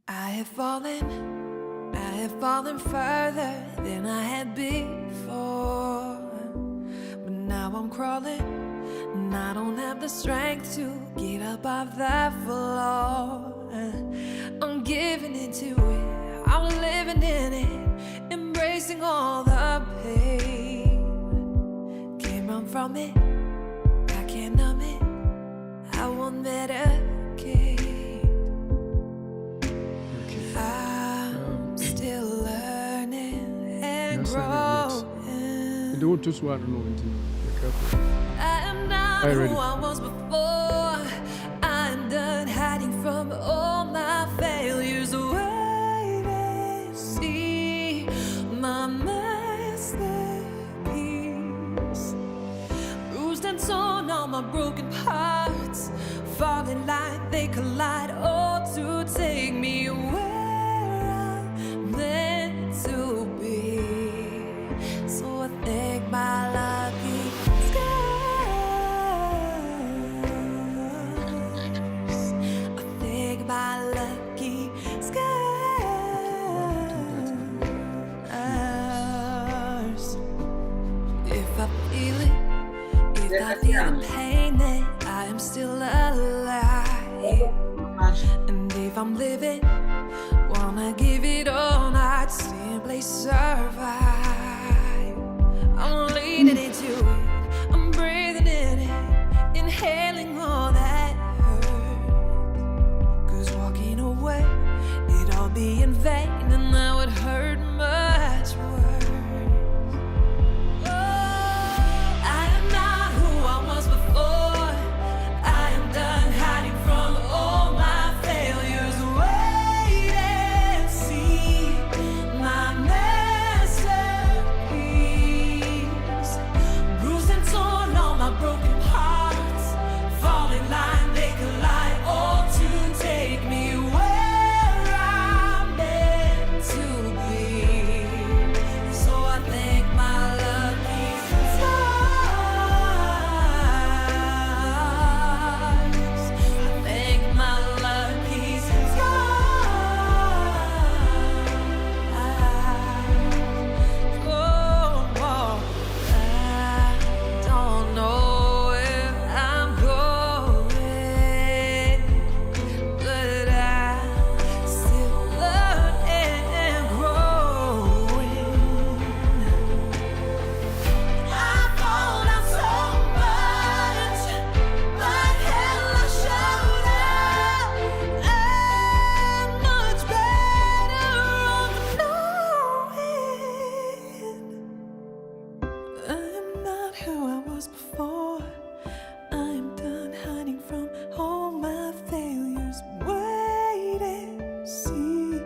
I have fallen further than I had before. But now I'm crawling, and I don't have the strength to get up off that floor. I'm giving it to it, I'm living in it, embracing all the pain. Can't run from it, I can't numb it, I won't medicate. I'm still learning and growing. Don't just want to know it. Be careful. I am not who I was before. I'm done hiding from all my failures. Wait and see my masterpiece. Bruised and torn on my broken parts, falling like they collide, all to take me where I'm meant to be. So I thank my lucky scars. I thank my lucky scars. If I feel it, if I feel the pain, then I am still alive. And if I'm living, wanna give it all, not simply survive. I'm leaning into it, I'm breathing in it, inhaling all that hurt. 'Cause walking away, it'd all be in vain, and that would hurt much worse. I am not who I was before. I am done hiding from all my failures. Wait and see my masterpiece. Bruised and torn on my broken parts, falling like they collide, all to take me where I'm meant to be. So I thank my lucky stars. I thank my lucky stars. I don't know where I'm going, but I'm still learning and growing. I've fallen out so much, but hell, I showed up. I'm much better off knowing I'm not who I was before. I'm done hiding from all my failures. Wait and see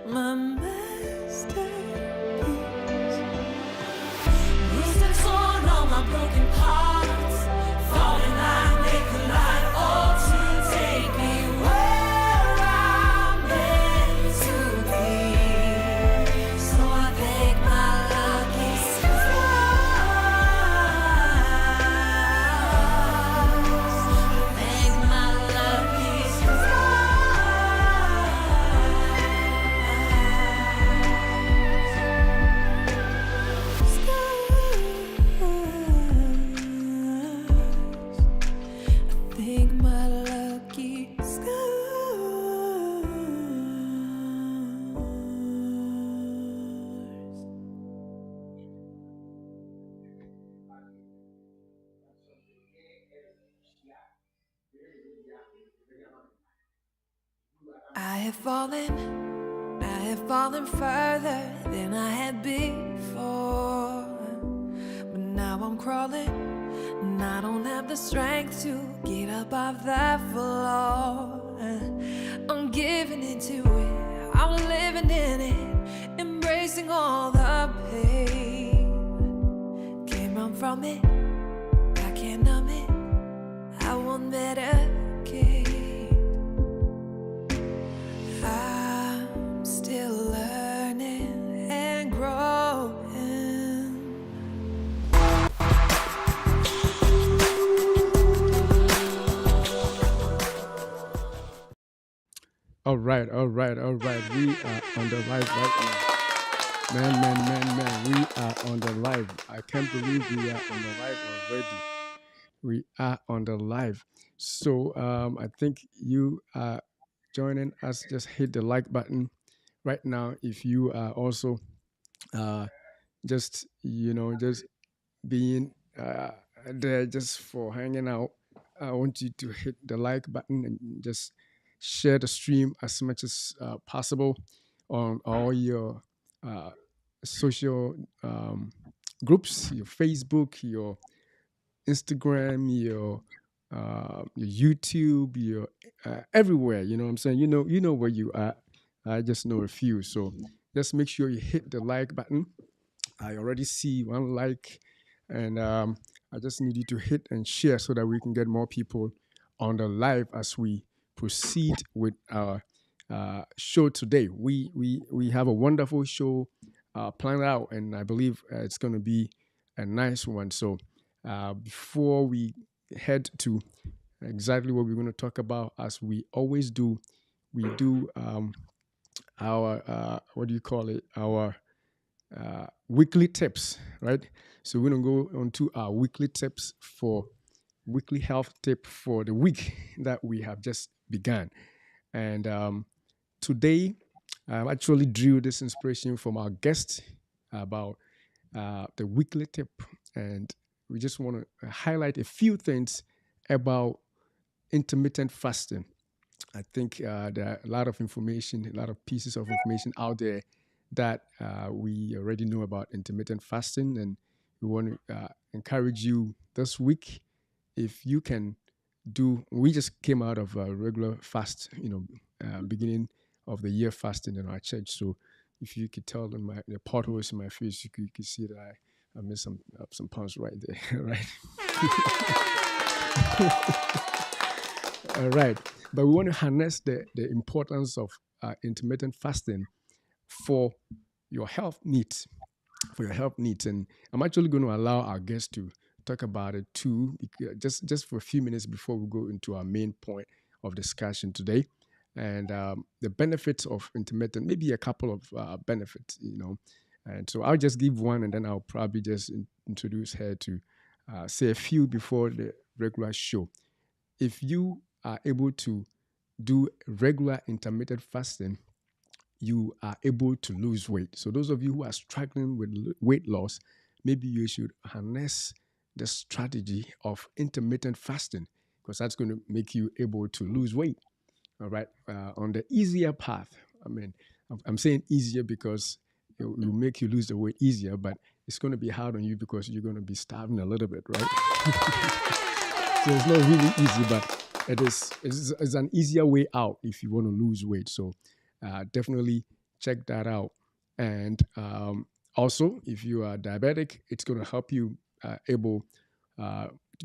my masterpiece. Bruised and torn on my broken parts, falling like they collide, all to take me where I'm meant to be. So I thank my lucky stars. I thank my lucky I thank my lucky scars. I have fallen further than I had before. But now I'm crawling, and I don't have the strength to get up off that floor. I'm giving it to it, I'm living in it, embracing all the pain. Can't run from it, I can't numb it, I won't medicate. I'm still learning and growing. All right, all right, all right. We are on the live right now. Man. We are on the live. I can't believe we are on the live already. We are on the live. So I think you are joining us. Just hit the like button right now. If you are also uh, just just being there just for hanging out, I want you to hit the like button and just share the stream as much as possible on all your uh, social groups, your Facebook, your Instagram, your YouTube, your everywhere. You know what I'm saying? You know where you are. I just know a few, so just make sure you hit the like button. I already see one like, and I just need you to hit and share so that we can get more people on the live as we proceed with our show today. We have a wonderful show planned out, and I believe it's going to be a nice one. So before we head to exactly what we're going to talk about, as we always do, we do our what do you call it? Our weekly tips, right? So we're gonna go on to our weekly tips for weekly health tip for the week that we have just begun. And today, I actually drew this inspiration from our guest about the weekly tip, and we just want to highlight a few things about intermittent fasting. I think there are a lot of information, a lot of pieces of information out there that we already know about intermittent fasting, and we want to encourage you this week if you can do. We just came out of a regular fast, beginning of the year fasting in our church. So if you could tell in the potholes in my face, you could see that I missed some pounds right there, right? All right. But we want to harness the importance of intermittent fasting for your health needs. For your health needs. And I'm actually going to allow our guests to talk about it too, just for a few minutes before we go into our main point of discussion today. And the benefits of intermittent, maybe a couple of benefits. And so I'll just give one, and then I'll probably just introduce her to say a few before the regular show. If you are able to do regular intermittent fasting, you are able to lose weight. So those of you who are struggling with weight loss, maybe you should harness the strategy of intermittent fasting, because that's going to make you able to lose weight. All right, on the easier path. I mean, I'm saying easier because it will make you lose the weight easier, but it's going to be hard on you because you're going to be starving a little bit, right? So it's not really easy, but it's an easier way out if you want to lose weight. So definitely check that out. And also, if you are diabetic, it's going to help you to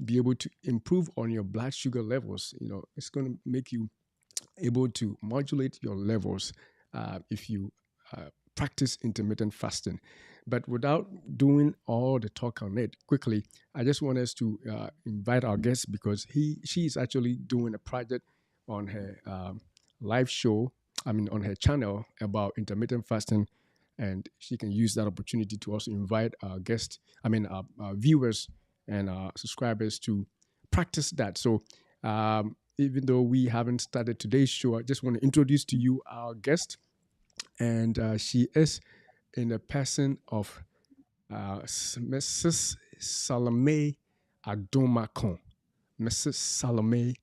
be able to improve on your blood sugar levels. It's going to make you able to modulate your levels if you practice intermittent fasting. But without doing all the talk on it quickly, I just want us to invite our guest, because she is actually doing a project on her live show, on her channel, about intermittent fasting, and she can use that opportunity to also invite our guests, our viewers and our subscribers to practice that. So even though we haven't started today's show, I just want to introduce to you our guest, and she is in the person of Mrs. Salome Adomakon. Mrs. Salome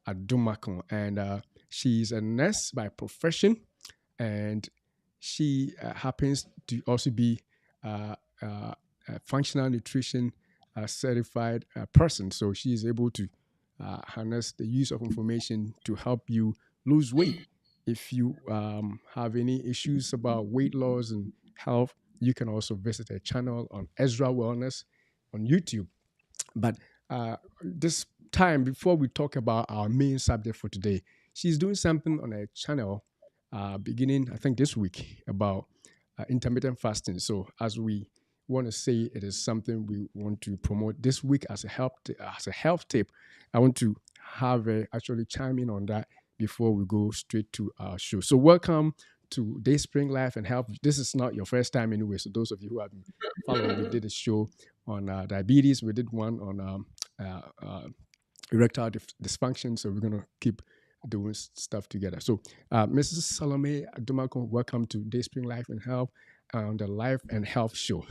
Adomakon. And she's a nurse by profession, and she happens to also be a functional nutrition certified person. So she is able to harness the use of information to help you lose weight. If you have any issues about weight loss and health, you can also visit her channel on Ezra Wellness on YouTube. But this time, before we talk about our main subject for today, she's doing something on her channel beginning, I think, this week about intermittent fasting. So as we want to say, it is something we want to promote this week as a health tip. I want to have her actually chime in on that, before we go straight to our show. So welcome to Dayspring Life and Health. This is not your first time anyway. So those of you who have been following, we did a show on diabetes. We did one on erectile dysfunction. So we're gonna keep doing stuff together. So Mrs. Salome Dumako, welcome to Dayspring Life and Health on the Life and Health Show.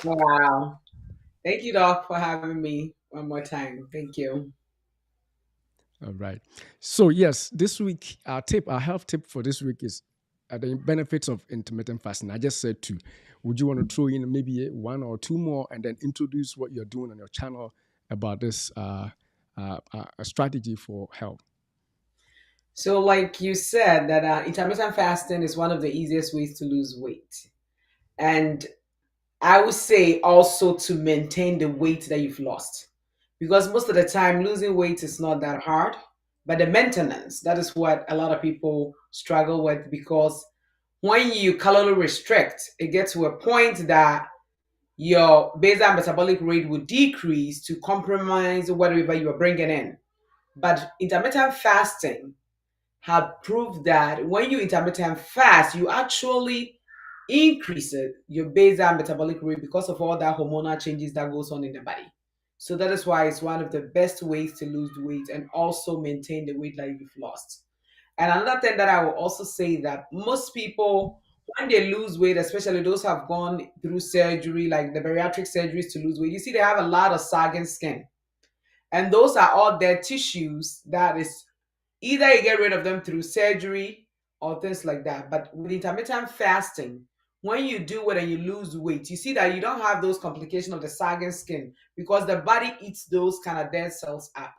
Wow. Thank you, Doc, for having me one more time. Thank you. All right. So yes, this week our health tip for this week is the benefits of intermittent fasting. I just said two. Would you want to throw in maybe one or two more, and then introduce what you're doing on your channel about this a strategy for health? So, like you said, that intermittent fasting is one of the easiest ways to lose weight. And I would say also to maintain the weight that you've lost. Because most of the time, losing weight is not that hard, but the maintenance, that is what a lot of people struggle with. Because when you calorie restrict, it gets to a point that your basal metabolic rate will decrease to compromise whatever you are bringing in. But intermittent fasting have proved that when you intermittent fast, you actually increase your basal metabolic rate because of all that hormonal changes that goes on in the body. So that is why it's one of the best ways to lose weight and also maintain the weight that you've lost. And another thing that I will also say that most people, when they lose weight, especially those who have gone through surgery, like the bariatric surgeries to lose weight, you see they have a lot of sagging skin. And those are all dead tissues that is either you get rid of them through surgery or things like that. But with intermittent fasting, when you do it and you lose weight, you see that you don't have those complications of the sagging skin because the body eats those kind of dead cells up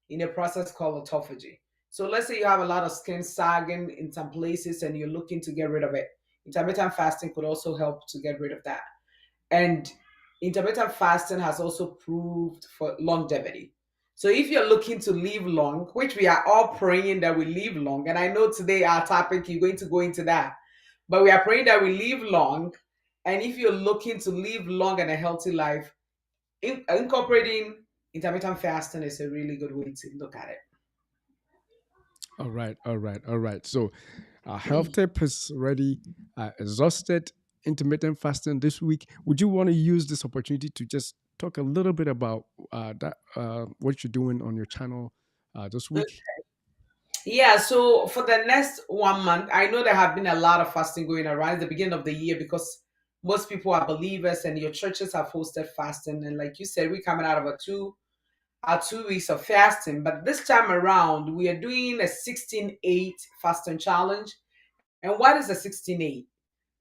in a process called autophagy. So let's say you have a lot of skin sagging in some places and you're looking to get rid of it. Intermittent fasting could also help to get rid of that. And intermittent fasting has also proved for longevity. So if you're looking to live long, which we are all praying that we live long, and I know today our topic, you're going to go into that, but we are praying that we live long. And if you're looking to live long and a healthy life, incorporating intermittent fasting is a really good way to look at All right, all right, all right. So our health tip is already exhausted. Intermittent fasting this week. Would you want to use this opportunity to just talk a little bit about that what you're doing on your channel this it. week? Yeah, so for the next 1 month, I know there have been a lot of fasting going around at the beginning of the year because most people are believers and your churches have hosted fasting. And like you said, we're coming out of a 2 weeks of fasting. But this time around, we are doing a 16-8 fasting challenge. And what is a 16-8?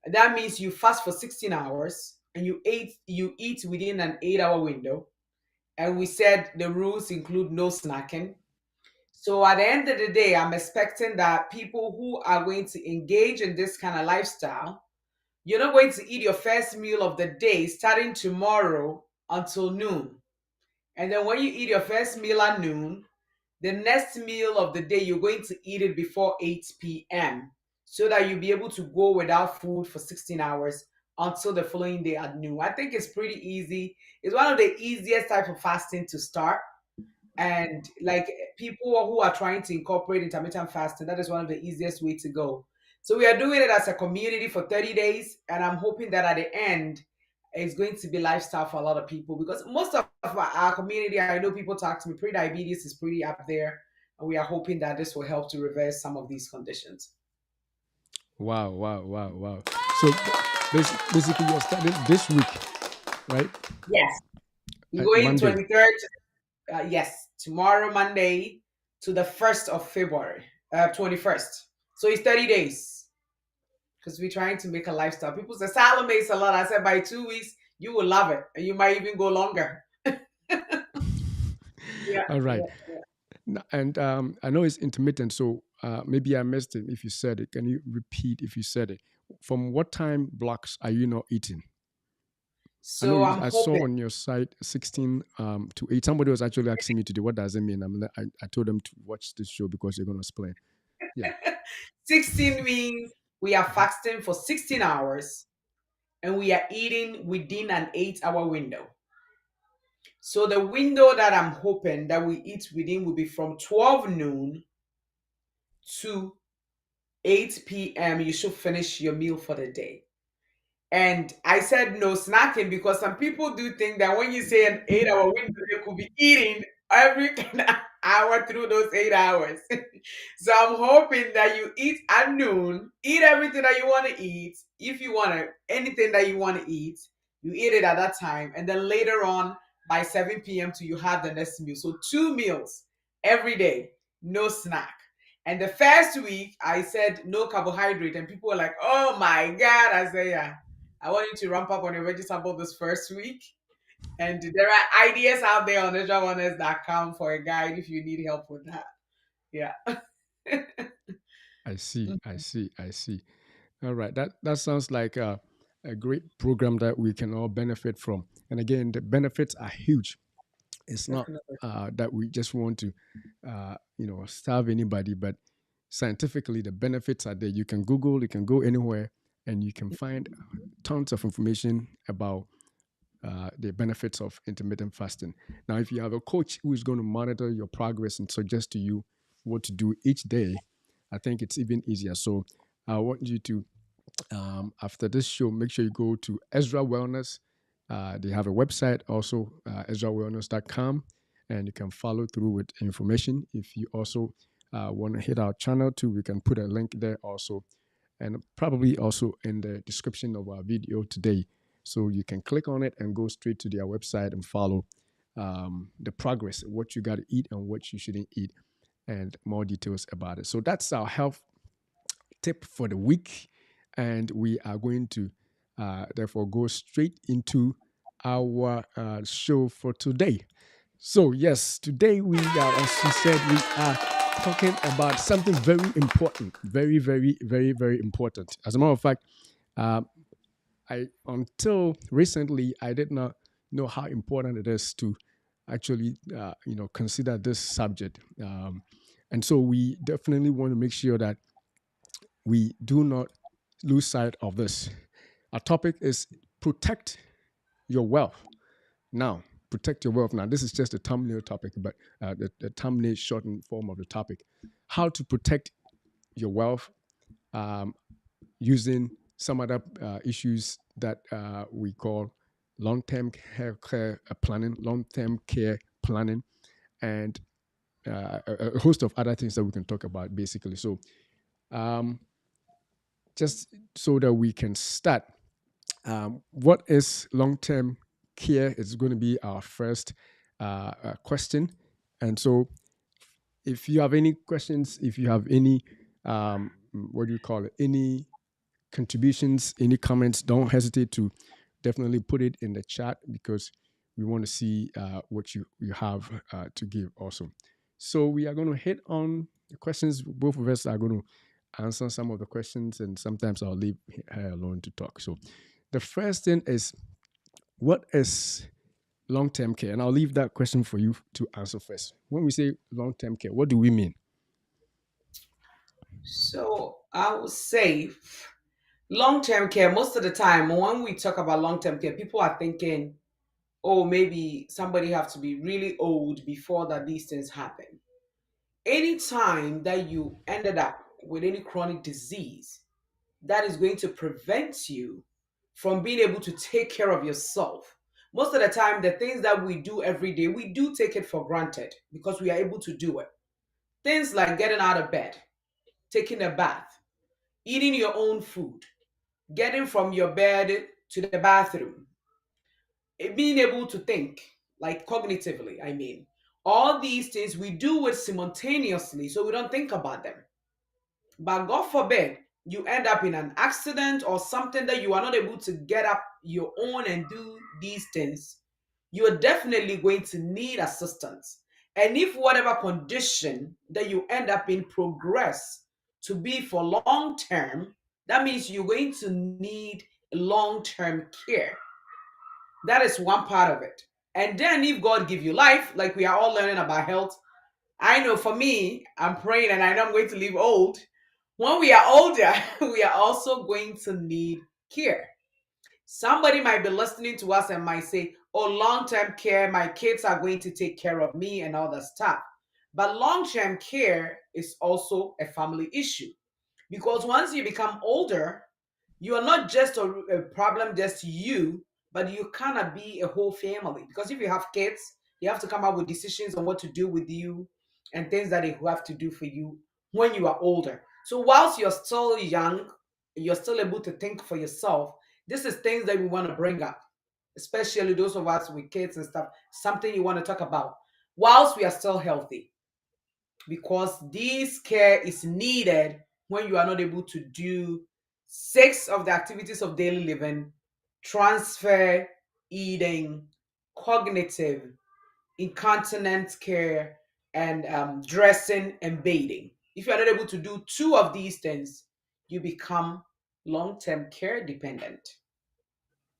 That means you fast for 16 hours and you eat within an 8-hour window. And we said the rules include no snacking. So at the end of the day, I'm expecting that people who are going to engage in this kind of lifestyle, you're not going to eat your first meal of the day starting tomorrow until noon. And then when you eat your first meal at noon, the next meal of the day, you're going to eat it before 8 p.m. so that you'll be able to go without food for 16 hours until the following day at noon. I think it's pretty easy. It's one of the easiest type of fasting to start, and like people who are trying to incorporate intermittent fasting, that is one of the easiest way to go. So we are doing it as a community for 30 days, and I'm hoping that at the end it's going to be lifestyle for a lot of people because most of our community, I know people talk to me, pre-diabetes is pretty up there, and we are hoping that this will help to reverse some of these conditions. Wow, wow, wow, wow. So basically, you're starting this week, right? Yes, we're going Monday. 23rd, yes, tomorrow Monday to the 1st of February, 21st. So it's 30 days because we're trying to make a lifestyle. People say Salome is a lot. I said by 2 weeks you will love it, and you might even go longer. Yeah, All right. yeah, yeah. And I know it's intermittent, so maybe I missed it if you said it. Can you repeat if you said it? From what time blocks are you not eating? I know So I'm I saw hoping on your site 16 to 8. Somebody was actually asking me today, what does it mean? I told them to watch this show because you're going to explain. Yeah. 16 means we are Mhm. fasting for 16 hours and we are eating within an 8-hour window. So the window that I'm hoping that we eat within will be from 12 noon to 8 p.m. You should finish your meal for the day. And I said no snacking because some people do think that when you say an 8 hour window, they could be eating every hour through those 8 hours. So I'm hoping that you eat at noon, eat everything that you want to eat. If you want to, anything that you want to eat, you eat it at that time. And then later on by 7 p.m. to you have the next meal. So 2 meals every day, no snack. And the first week I said no carbohydrate, and people were like, "Oh my God!" I say, "Yeah, I want you to ramp up on your vegetable this first week." And there are ideas out there on NatureOnest.com for a guide if you need help with that. Yeah. I see. I see. I see. All right. That sounds like a great program that we can all benefit from. And again, the benefits are huge. It's not Definitely. that we just want to, starve anybody, but scientifically, the benefits are there. You can Google, you can go anywhere, and you can find tons of information about the benefits of intermittent fasting. Now, if you have a coach who is going to monitor your progress and suggest to you what to do each day, I think it's even easier. So, I want you to, after this show, make sure you go to Ezra Wellness. They have a website also, EzraWellness.com, and you can follow through with information. If you also want to hit our channel too, we can put a link there also, and probably also in the description of our video today. So you can click on it and go straight to their website and follow the progress, what you got to eat and what you shouldn't eat, and more details about it. So that's our health tip for the week. And we are going to therefore go straight into our show for today. So, yes, today we are, as she said, we are talking about something very important. Very, very, very, very important. As a matter of fact, uh, I until recently I did not know how important it is to actually consider this subject, and so we definitely want to make sure that we do not lose sight of this. Our topic is protect your wealth. Now, protect your wealth. Now, this is just a thumbnail topic, but the thumbnail shortened form of the topic. How to protect your wealth um, using some other issues that we call long-term care planning, long-term care planning, and a host of other things that we can talk about, basically. So, um, just so that we can start, what is long-term care is going to be our first question. And so if you have any questions, if you have any, what do you call it, any contributions, any comments, don't hesitate to definitely put it in the chat because we want to see what you have to give also. So we are going to hit on the questions. Both of us are going to answer some of the questions, and sometimes I'll leave her alone to talk. So the first thing is, what is long-term care? And I'll leave that question for you to answer first. When we say long-term care, what do we mean? So I would say long term care, most of the time, when we talk about long term care, people are thinking, oh, maybe somebody have to be really old before that these things happen. Anytime that you ended up with any chronic disease that is going to prevent you from being able to take care of yourself. Most of the time, the things that we do every day, we do take it for granted because we are able to do it. Things like getting out of bed, taking a bath, eating your own food, getting from your bed to the bathroom, being able to think, like cognitively, I mean. All these things we do it simultaneously, so we don't think about them. But God forbid you end up in an accident or something that you are not able to get up your own and do these things, you are definitely going to need assistance. And if whatever condition that you end up in progress to be for long term, that means you're going to need long term care. That is one part of it. And then if God give you life, like we are all learning about health, I know for me, I'm praying and I know I'm going to live old. When we are older, we are also going to need care. Somebody might be listening to us and might say, oh, long-term care, my kids are going to take care of me and all that stuff. But long-term care is also a family issue, because once you become older, you are not just a problem just you, but you cannot be a whole family. Because if you have kids, you have to come up with decisions on what to do with you and things that they have to do for you when you are older. So whilst you're still young, you're still able to think for yourself. This is things that we want to bring up, especially those of us with kids and stuff. Something you want to talk about whilst we are still healthy, because this care is needed when you are not able to do six of the activities of daily living: transfer, eating, cognitive, incontinence care, and dressing and bathing. If you are not able to do two of these things, you become long-term care dependent.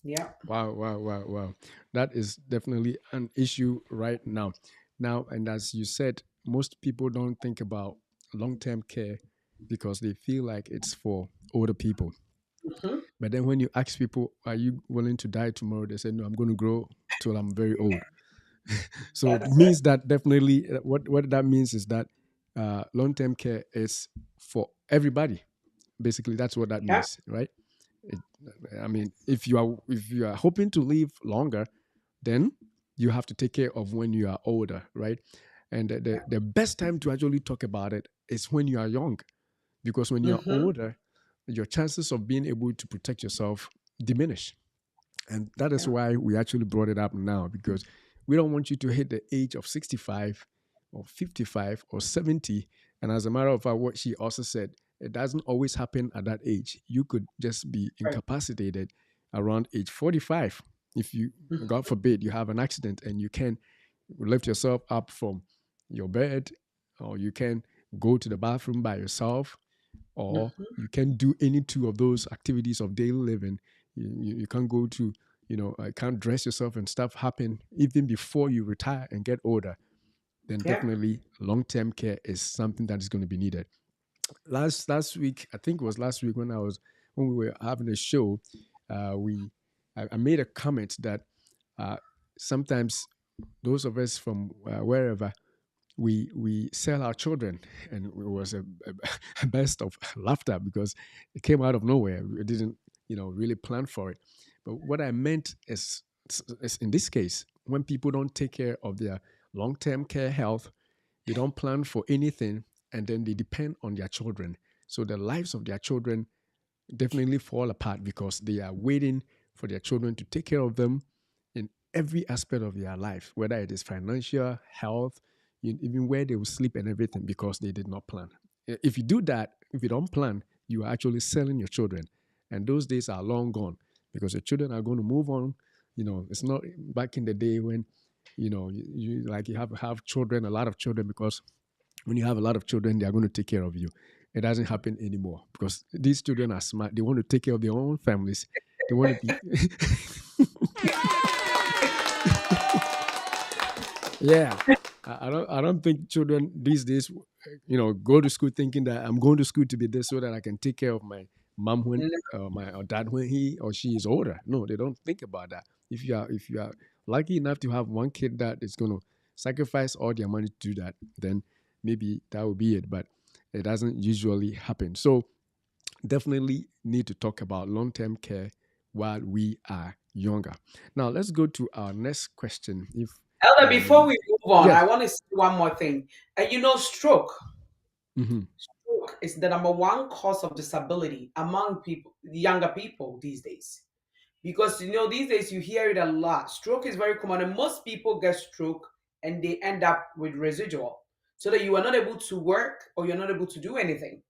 Yeah. Wow, wow, wow, wow. That is definitely an issue right now. Now, and as you said, most people don't think about long term care because they feel like it's for older people. Mhm. But then when you ask people, are you willing to die tomorrow? They say, no, I'm going to grow till I'm very old. So it That's it. means that definitely what that means is that long term care is for everybody. Basically, that's what that Yeah. means, right? It, I mean, if you are hoping to live longer, then you have to take care of when you are older, right? And the best time to actually talk about it is when you are young, because when you're Hmm. older, your chances of being able to protect yourself diminish. And that is Yeah. why we actually brought it up now, because we don't want you to hit the age of 65 or 55 or 70. And as a matter of fact, what she also said, it doesn't always happen at that age. You could just be Right. incapacitated around age 45. If you, God forbid, you have an accident and you can lift yourself up from your bed, or you can go to the bathroom by yourself, or Mhm. you can't do any two of those activities of daily living. You can't go to, can't dress yourself, and stuff happen even before you retire and get older, then Yeah. definitely long-term care is something that is going to be needed. Last week, I think it was last week, when we were having a show, we I made a comment that uh, sometimes those of us from wherever, we sell our children, and it was a burst of laughter because it came out of nowhere. We didn't, really plan for it. But what I meant is in this case, when people don't take care of their long-term care health, they don't plan for anything, and then they depend on their children. So the lives of their children definitely fall apart because they are waiting for their children to take care of them in every aspect of their life, whether it is financial, health, even where they will sleep and everything, because they did not plan. If you do that, if you don't plan, you are actually selling your children. And those days are long gone, because your children are going to move on. It's not back in the day when, you like you have children, a lot of children, because when you have a lot of children, they are going to take care of you. It doesn't happen anymore because these children are smart. They want to take care of their own families. They want to be, yeah. I don't think children these days, go to school thinking that I'm going to school to be this so that I can take care of my mom when my or dad when he or she is older. No, they don't think about that. If you are lucky enough to have one kid that is going to sacrifice all their money to do that, then maybe that would be it. But it doesn't usually happen. So definitely need to talk about long-term care while we are younger. Now let's go to our next question. If Elder, before um we move on, I yes. want to say one more thing. Stroke. Hmm. Stroke is the number one cause of disability among people, younger people these days. Because these days you hear it a lot. Stroke is very common, and most people get stroke and they end up with residual, so that you are not able to work or you're not able to do anything.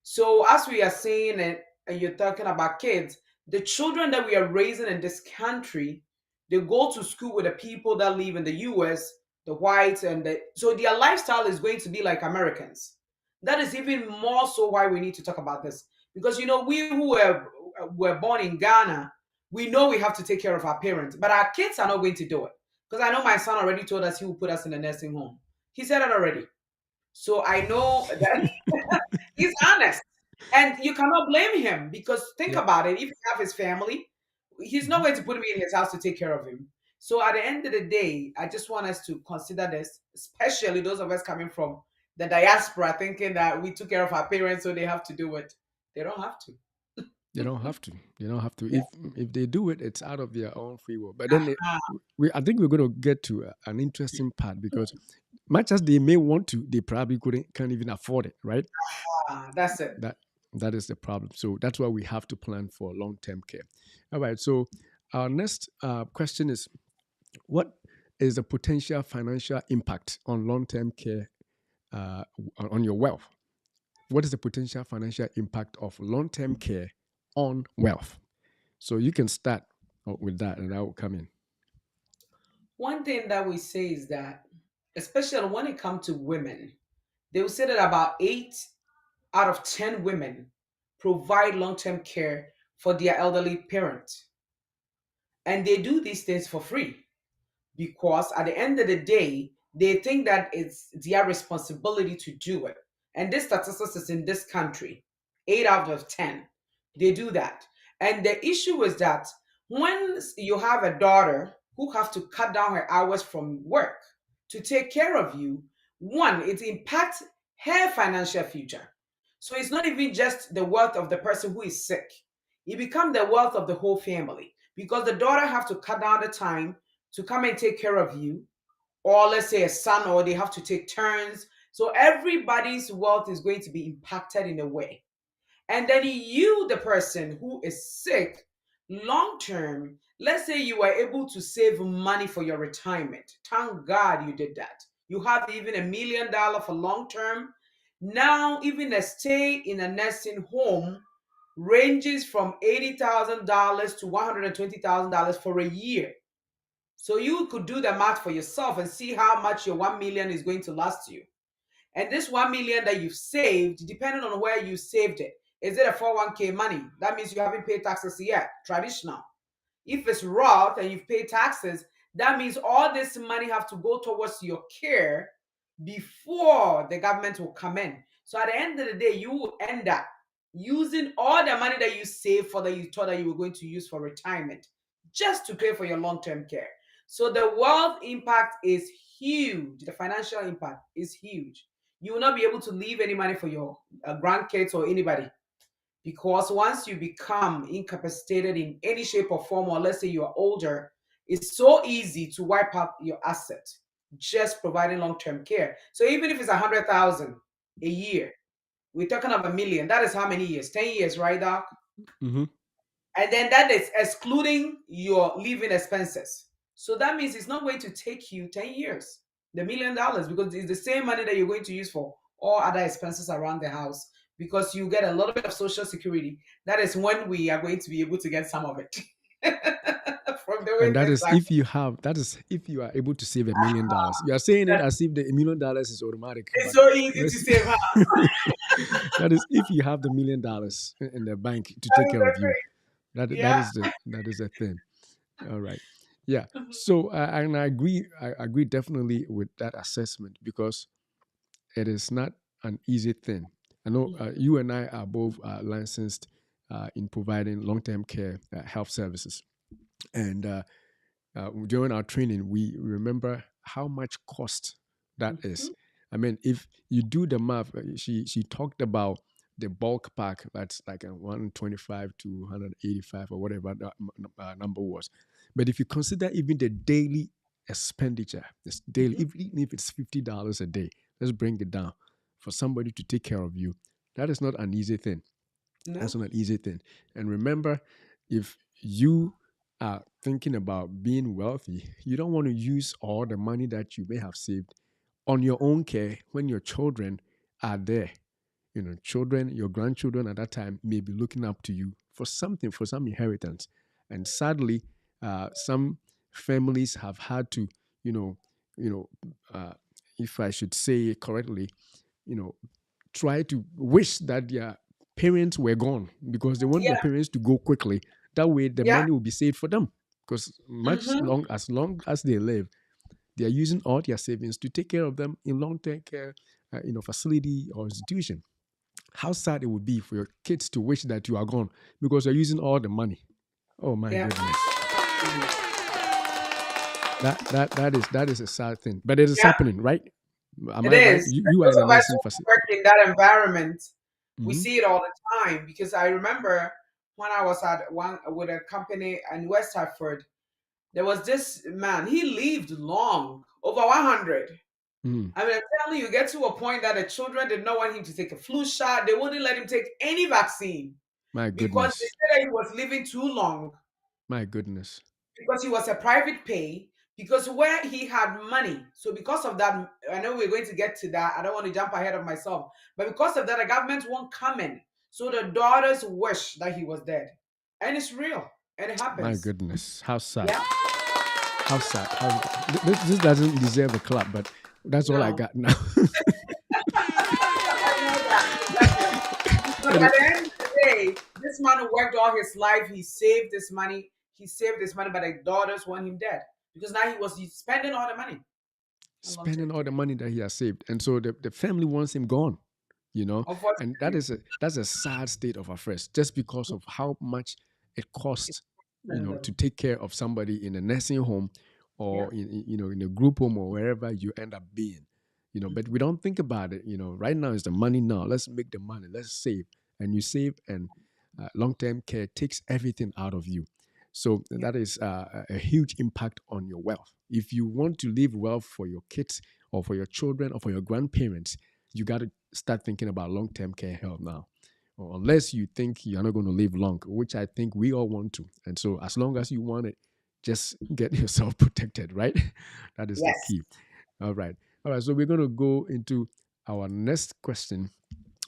So as we are saying it, and you're talking about kids, the children that we are raising in this country, they go to school with the people that live in the US, the whites, so their lifestyle is going to be like Americans. That is even more so why we need to talk about this. Because we who were born in Ghana, we know we have to take care of our parents, but our kids are not going to do it. Because I know my son already told us he will put us in a nursing home. He said it already. So I know that he's honest. And you cannot blame him, because think Yeah. about it. If you have his family, he's not Mhm. going to put me in his house to take care of him. So at the end of the day, I just want us to consider this, especially those of us coming from the diaspora, thinking that we took care of our parents, so they have to do it. They don't have to. They don't have to. They don't have to. Yeah. If they do it, it's out of their own free will. But then Ah, I think we're going to get to an interesting part because much as they may want to, they probably can't even afford it, right? that's it. That that is the problem. So that's why we have to plan for long-term care. All right. So our next question is, what is the potential financial impact on long-term care on your wealth? What is the potential financial impact of long-term care on wealth? So you can start with that, and I will come in. One thing that we say is that, especially when it comes to women, they will say that about 8 out of 10 women provide long term care for their elderly parent. And they do these things for free because at the end of the day, they think that it's their responsibility to do it. And this statistics is in this country 8 out of 10. They do that. And the issue is that when you have a daughter who have to cut down her hours from work to take care of you, one, it impacts her financial future. So it's not even just the wealth of the person who is sick. It becomes the wealth of the whole family because the daughter have to cut down the time to come and take care of you, or let's say a son, or they have to take turns. So everybody's wealth is going to be impacted in a way. And then you, the person who is sick, long term, let's say you were able to save money for your retirement. Thank God you did that. You have even $1 million for long term. Now, even a stay in a nursing home ranges from $80,000 to $120,000 for a year. So you could do the math for yourself and see how much your 1 million is going to last you. And this 1 million that you've saved, depending on where you saved it, is it a 401k money? That means you haven't paid taxes yet, traditional. If it's Roth and you've paid taxes, that means all this money have to go towards your care before the government will come in. So at the end of the day, you will end up using all the money that you saved for that you thought that you were going to use for retirement just to pay for your long-term care. So the wealth impact is huge. The financial impact is huge. You will not be able to leave any money for your grandkids or anybody because once you become incapacitated in any shape or form, or let's say you are older, it's so easy to wipe out your asset just providing long-term care. So even if it's 100,000 a year, we're talking of 1 million. That is how many years? 10 years, right, Doc? Mm-hmm. And then that is excluding your living expenses. So that means it's not going to take you 10 years, the $1 million, because it's the same money that you're going to use for all other expenses around the house because you get a little bit of social security. That is when we are going to be able to get some of it from the way And that things is are. if you have, that is if you are able to save $1 million. You are saying it as if the $1 million is automatic. It's But so easy to let's save, huh? that is if you have the $1 million in the bank to That take is care of the you. thing. That Yeah. is the thing. All right. Yeah. So and I agree definitely with that assessment because it is not an easy thing. I know you and I are both licensed in providing long-term care health services, and during our training, we remember how much cost that is. I mean, if you do the math, she talked about the bulk pack that's like a 125 to 185 or whatever that number was. But if you consider even the daily expenditure, this daily, even if it's $50 a day, let's bring it down for somebody to take care of you. That is not an easy thing. No. That's not an easy thing. And remember, if you are thinking about being wealthy, you don't want to use all the money that you may have saved on your own care when your children are there. You know, children, your grandchildren at that time may be looking up to you for something, for some inheritance. And sadly, some families have had to, if I should say it correctly, try to wish that their parents were gone because they want their Yeah. parents to go quickly. That way, the Yeah. money will be saved for them. Because long as they live, they are using all their savings to take care of them in long-term care, facility or institution. How sad it would be for your kids to wish that you are gone because you're using all the money. Oh my Yeah. goodness. that is a sad thing, but it is Yeah, happening, right? Am it I right? is. You are Those in a of us nursing facility. who work in that environment, we Hmm. see it all the time. Because I remember when I was at one with a company in West Hartford, there was this man. He lived long, over 100. Hmm. I mean, I'm telling you, get to a point that the children did not want him to take a flu shot. They wouldn't let him take any vaccine My because they goodness. said that he was living too long, My goodness. because he was a private pay, because where he had money. So because of that, I know we're going to get to that. I don't want to jump ahead of myself. But because of that, the government won't come in. So the daughters wish that he was dead. And it's real. And it My happens. goodness. How sad. Yeah. How sad. This doesn't deserve a clap, but that's all I No. got now. I know that. Definitely. Because It at is- the end of the day, this man who worked all his life, he saved this money. He saved this money, but the daughters want him dead. Because now he's spending all the money on long term spending all the care. money that he has saved, and so the family wants him gone. And Unfortunately. that's a sad state of affairs, just because of how much it It's costs, though. to take care of somebody in a nursing home, Yeah. or in a group home, or wherever you end up being. But we don't think about it. Right now is the money. Now let's make the money, let's save. And you save, and long-term care takes everything out of you. So Yeah. that is a huge impact on your wealth. If you want to leave wealth for your kids, or for your children, or for your grandparents, you got to start thinking about long-term care help now. Or unless you think you're not going to live long, which I think we all want to. And so as long as you want it, just get yourself protected, right? That is the Yes. key. All right. All right. So we're going to go into our next question,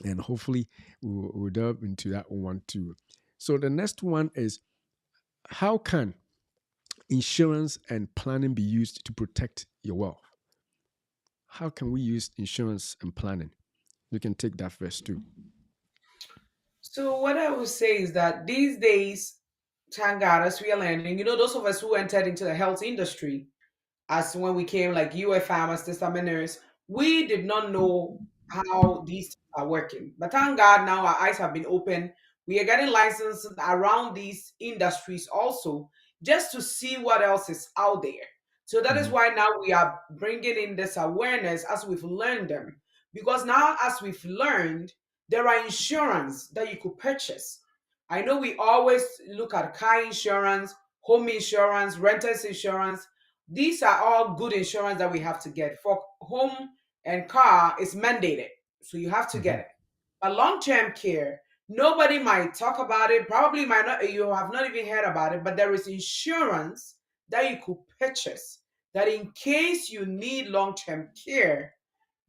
and hopefully we'll delve into that one too. So the next one is, how can insurance and planning be used to protect your wealth? How can we use insurance and planning? You can take that first too. So what I would say is that these days, thank God, as we are learning, those of us who entered into the health industry, as when we came, like you were farmers, testamenters, we did not know how these are working. But thank God now our eyes have been open. We are getting licensed around these industries also, just to see what else is out there. So that is Mhm. why now we are bringing in this awareness as we've learned them. Because now, as we've learned, there are insurance that you could purchase. I know we always look at car insurance, home insurance, renters insurance. These are all good insurance that we have to get. For home and car, it's mandated. So you have to get Mhm. it. But long-term care, nobody might talk about it. Probably might not, you have not even heard about it, but there is insurance that you could purchase that in case you need long-term care,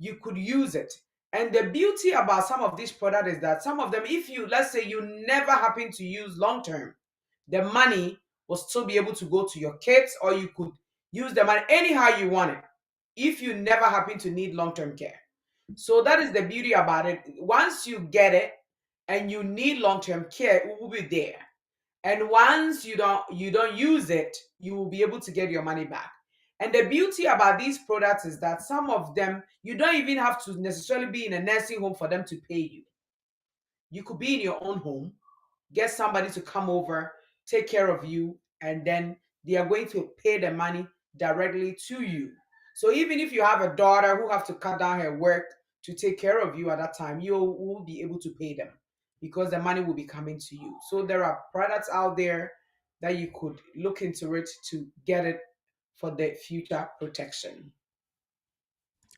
you could use it. And the beauty about some of these products is that some of them, if you, let's say you never happen to use long term, the money will still be able to go to your kids, or you could use the money anyhow you want it if you never happen to need long term care. So that is the beauty about it. Once you get it and you need long term care, it will be there. And once you don't use it, you will be able to get your money back. And the beauty about these products is that some of them you don't even have to necessarily be in a nursing home for them to pay you. You could be in your own home, get somebody to come over, take care of you, and then they are going to pay the money directly to you. So even if you have a daughter who have to cut down her work to take care of you at that time, you will be able to pay them because the money will be coming to you. So there are products out there that you could look into it to get it for the future protection.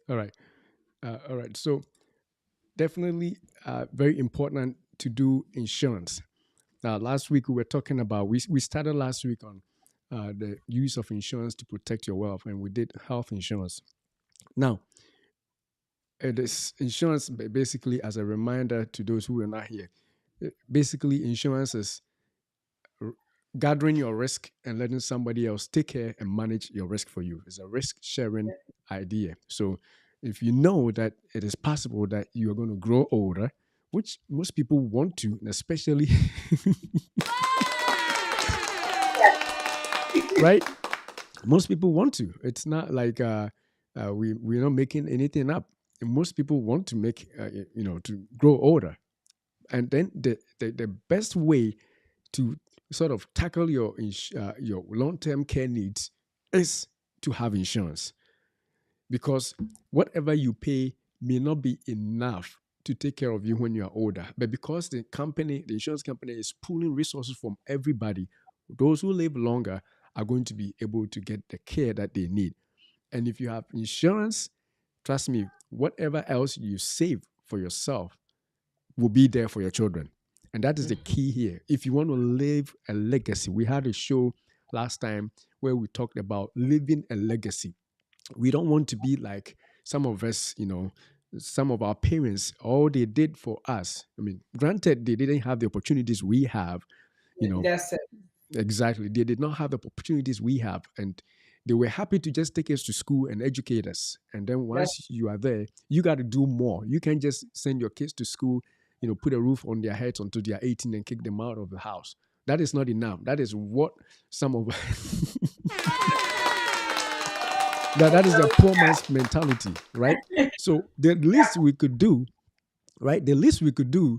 All right. All right. So definitely very important to do insurance. Now, last week we were talking about, we started last week on the use of insurance to protect your wealth, and we did health insurance. Now, it is insurance basically, as a reminder to those who are not here. Basically, insurance is r- gathering your risk and letting somebody else take care and manage your risk for you. It's a risk sharing idea. So, if you know that it is possible that you are going to grow older, which most people want to, and especially right, most people want to. It's not like we're not making anything up. And most people want to make to grow older, and then the best way to sort of tackle your long term care needs is to have insurance, because whatever you pay may not be enough to take care of you when you are older. But because the company, the insurance company, is pulling resources from everybody, those who live longer are going to be able to get the care that they need. And if you have insurance, trust me, whatever else you save for yourself will be there for your children. And that is the key here. If you want to leave a legacy, we had a show last time where we talked about living a legacy. We don't want to be like some of us, some of our parents, all they did for us. I mean, granted, they didn't have the opportunities we have, you know, That's it. exactly. They did not have the opportunities we have. And they were happy to just take us to school and educate us. And then That's once you are there, you got to do more. You can't just send your kids to school, put a roof on their heads until they are 18 and kick them out of the house. That is not enough. That is what some of that is a poor man's mentality, right? So the least we could do, right? The least we could do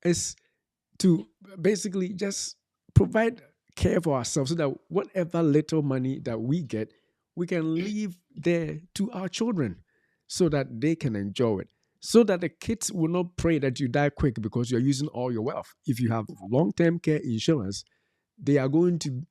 is to basically just provide care for ourselves so that whatever little money that we get, we can leave there to our children so that they can enjoy it. So that the kids will not pray that you die quick because you're using all your wealth. If you have long term care insurance, they are going to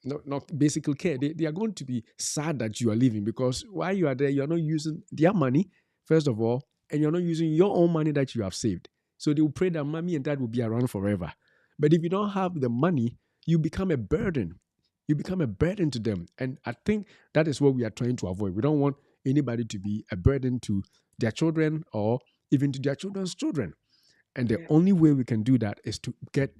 not basic care. They are going to be sad that you are leaving because while you are there, you're not using their money, first of all, and you're not using your own money that you have saved. So they will pray that mommy and dad will be around forever. But if you don't have the money, you become a burden. You become a burden to them. And I think that is what we are trying to avoid. We don't want anybody to be a burden to their children or even to their children's children. And the yeah. only way we can do that is to get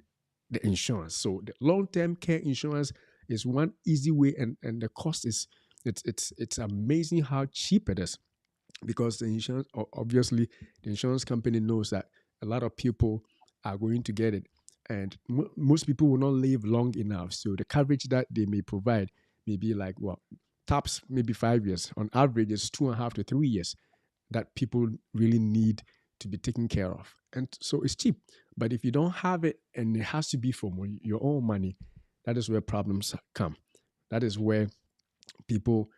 the insurance. So the long-term care insurance is one easy way, and the cost is it's amazing how cheap it is, because the insurance, obviously the insurance company knows that a lot of people are going to get it, and most people will not live long enough. So the coverage that they may provide may be like, well, tops maybe 5 years. On average, it's 2.5 to 3 years that people really need to be taken care of. And so it's cheap. But if you don't have it and it has to be from your own money, that is where problems come. That is where people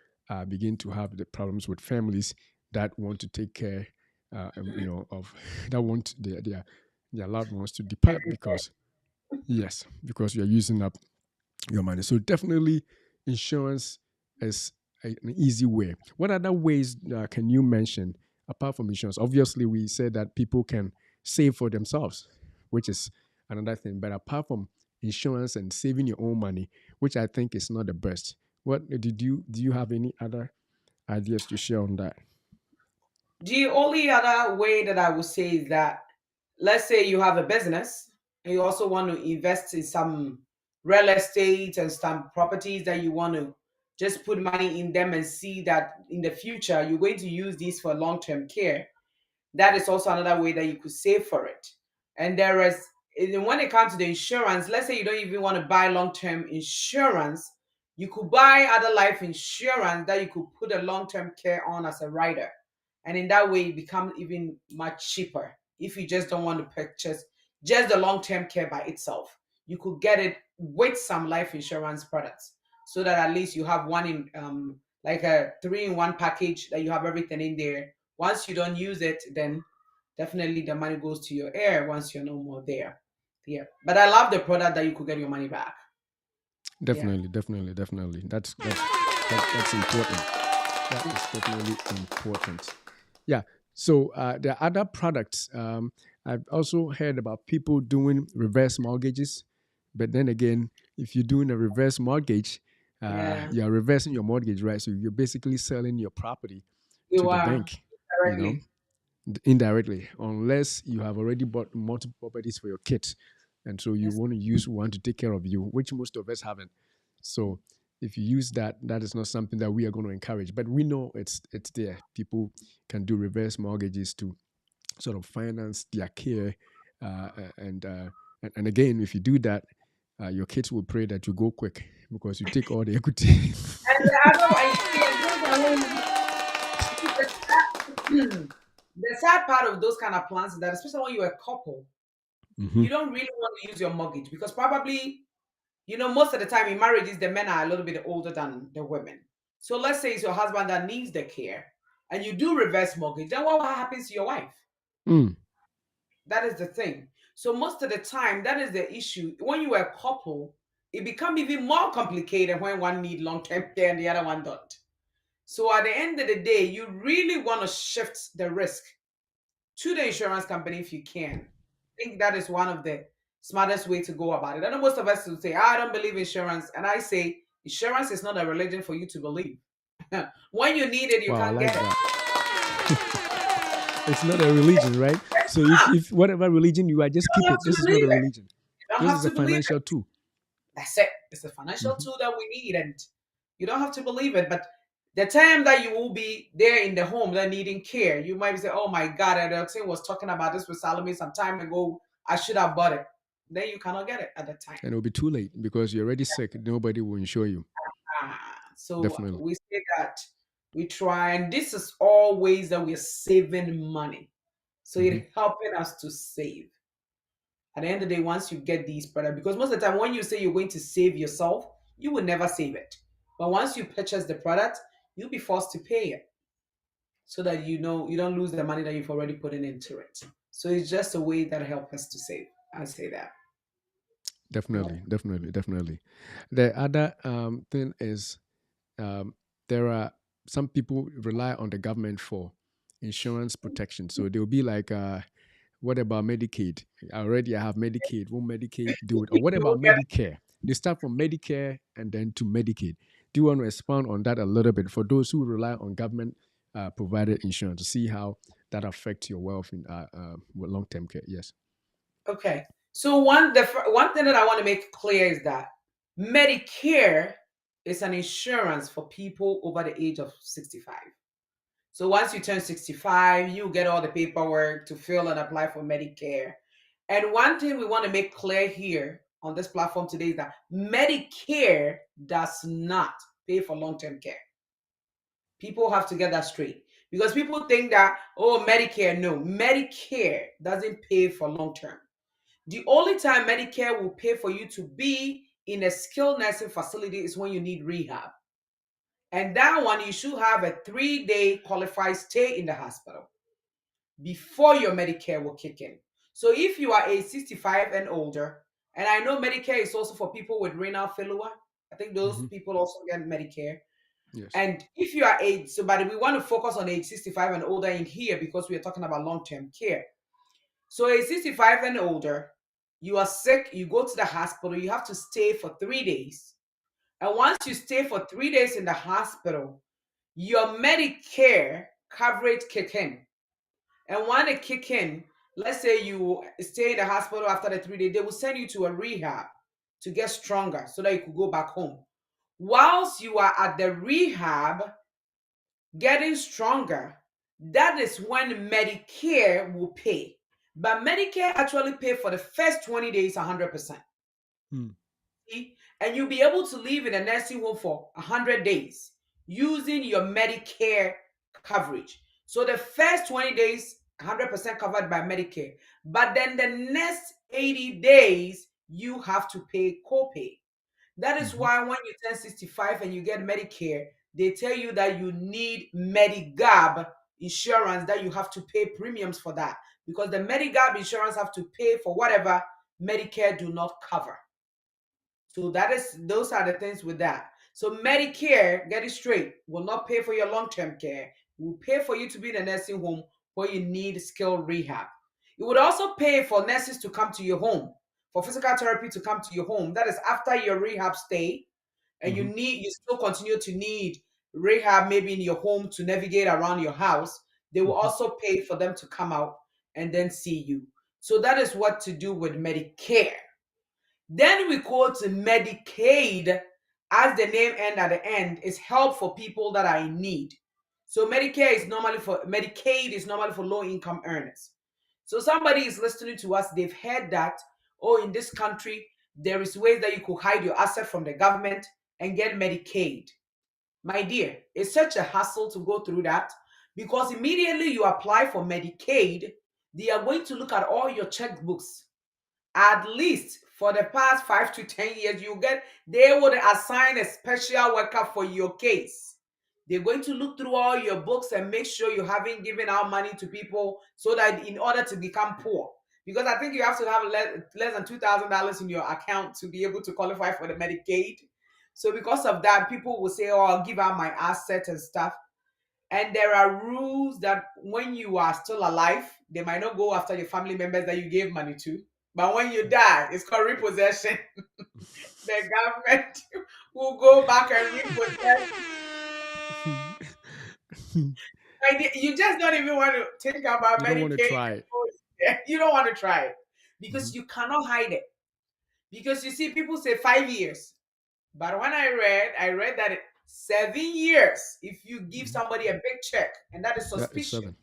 begin to have the problems with families that want to take care, of that want their loved ones to depart because, yes, because you're using up your money. So definitely, insurance is an easy way. What other ways can you mention apart from insurance? Obviously, we said that people can save for themselves, which is another thing. But apart from insurance and saving your own money, which I think is not the best, what do you have any other ideas to share on that? The only other way that I would say is that, let's say you have a business and you also want to invest in some real estate and some properties that you want to just put money in them and see that in the future you're going to use these for long-term care. That is also another way that you could save for it. And there is, and when it comes to the insurance, let's say you don't even want to buy long-term insurance, you could buy other life insurance that you could put a long-term care on as a rider. And in that way, it becomes even much cheaper. If you just don't want to purchase just the long-term care by itself, you could get it with some life insurance products, so that at least you have one in like a three-in-one package that you have everything in there. Once you don't use it, then definitely the money goes to your heir once you're no more there. Yeah. But I love the product that you could get your money back. Yeah. Definitely, definitely, definitely. That's important. That is definitely important. Yeah. So there are other products. I've also heard about people doing reverse mortgages, but then again, if you're doing a reverse mortgage, Yeah. you're reversing your mortgage, right? So you're basically selling your property to You the are bank, you know, directly. indirectly, unless you have already bought multiple properties for your kids, and so you Yes. want to use one to take care of you, which most of us haven't. So if you use that, that is not something that we are going to encourage. But we know it's there. People can do reverse mortgages to sort of finance their care, uh, and, uh, and again, if you do that, your kids will pray that you go quick because you take all the equity. And the other one, you see, and those are when the sad part of those kind of plans is that, especially when you're a couple, Hmm. you don't really want to use your mortgage because probably, most of the time in marriages, the men are a little bit older than the women. So let's say it's your husband that needs the care, and you do reverse mortgage. Then what happens to your wife? Mm. That is the thing. So most of the time, that is the issue. When you are a couple, it becomes even more complicated when one need long-term care and the other one don't. So at the end of the day, you really want to shift the risk to the insurance company if you can. I think that is one of the smartest way to go about it. I know most of us will say, I don't believe insurance. And I say, insurance is not a religion for you to believe. When you need it, you Wow, I can't like get it. that. It's not a religion, right? So if whatever religion you are, just You keep don't have it. to This is not believe a it. religion. You don't This have is a to believe it. financial tool. That's it. It's a financial Hmm. tool that we need, and you don't have to believe it. But the time that you will be there in the home that needing care, you might say, "Oh my God, Adelton was talking about this with Salome some time ago. I should have bought it." Then you cannot get it at the time. And it'll be too late because you're already sick. Nobody will insure you. So Definitely. we say that we try, and this is all ways that we're saving money. So Hmm. it's helping us to save. At the end of the day, once you get these products, because most of the time when you say you're going to save yourself, you will never save it. But once you purchase the product, you'll be forced to pay it so that you know you don't lose the money that you've already put in into it. So it's just a way that helps us to save. I say that. Definitely, definitely, definitely. The other thing is um, there are some people rely on the government for insurance protection. So they'll be like, what about Medicaid? Already I have Medicaid. Won't Medicaid do it? Or what You about will get Medicare? They start from Medicare and then to Medicaid. Do you want to expound on that a little bit for those who rely on government provided insurance to see how that affects your wealth in long term care? Yes. okay. So one thing that I want to make clear is that Medicare is an insurance for people over the age of 65. So once you turn 65, you get all the paperwork to fill and apply for Medicare. And one thing we want to make clear here on this platform today is that Medicare does not pay for long term care. People have to get that straight because people think that, oh, Medicare, no, Medicare doesn't pay for long term. The only time Medicare will pay for you to be in a skilled nursing facility is when you need rehab. And that one, you should have a 3-day qualified stay in the hospital before your Medicare will kick in. So if you are age 65 and older, and I know Medicare is also for people with renal failure, I think those Hmm. people also get Medicare. Yes. And if you are age, so but we want to focus on age 65 and older in here because we are talking about long-term care. So age 65 and older, you are sick, you go to the hospital, you have to stay for 3 days. And once you stay for 3 days in the hospital, your Medicare coverage kick in. And when it kick in, let's say you stay in the hospital after the 3 days, they will send you to a rehab to get stronger so that you could go back home. Whilst you are at the rehab getting stronger, that is when Medicare will pay. But Medicare actually pay for the first 20 days 100%. Hmm. And you'll be able to live in a nursing home for 100 days using your Medicare coverage. So the first 20 days, 100% covered by Medicare. But then the next 80 days, you have to pay copay. That is Hmm. why when you turn 65 and you get Medicare, they tell you that you need Medigap insurance, that you have to pay premiums for that. Because the Medigap insurance have to pay for whatever Medicare do not cover. So those are the things with that. So Medicare, get it straight, will not pay for your long-term care. It will pay for you to be in a nursing home where you need skilled rehab. It would also pay for nurses to come to your home, for physical therapy to come to your home. That is after your rehab stay, and Hmm. you still continue to need rehab maybe in your home to navigate around your house. They will Hmm. also pay for them to come out and then see you. So that is what to do with Medicare. Then we go to Medicaid, as the name end at the end, is help for people that are in need. So Medicaid is normally for low income earners. So somebody is listening to us, they've heard that, oh, in this country, there is ways that you could hide your asset from the government and get Medicaid. My dear, it's such a hassle to go through that because immediately you apply for Medicaid, they are going to look at all your checkbooks at least for the past 5 to 10 years. They would assign a special worker for your case. They're going to look through all your books and make sure you haven't given out money to people so that in order to become poor. Because I think you have to have less than $2,000 in your account to be able to qualify for the Medicaid. So because of that, people will say, "Oh, I'll give out my assets and stuff." And there are rules that when you are still alive, they might not go after your family members that you gave money to. But when you die, it's called repossession. The government will go back and repossess. And you just don't even want to think about You don't want to Medicaid. try it. You don't want to try it Hmm. because you cannot hide it. Because you see, people say 5 years, but when I read that 7 years. If you give Hmm. somebody a big check, and that is Yeah, it's suspicious. 7.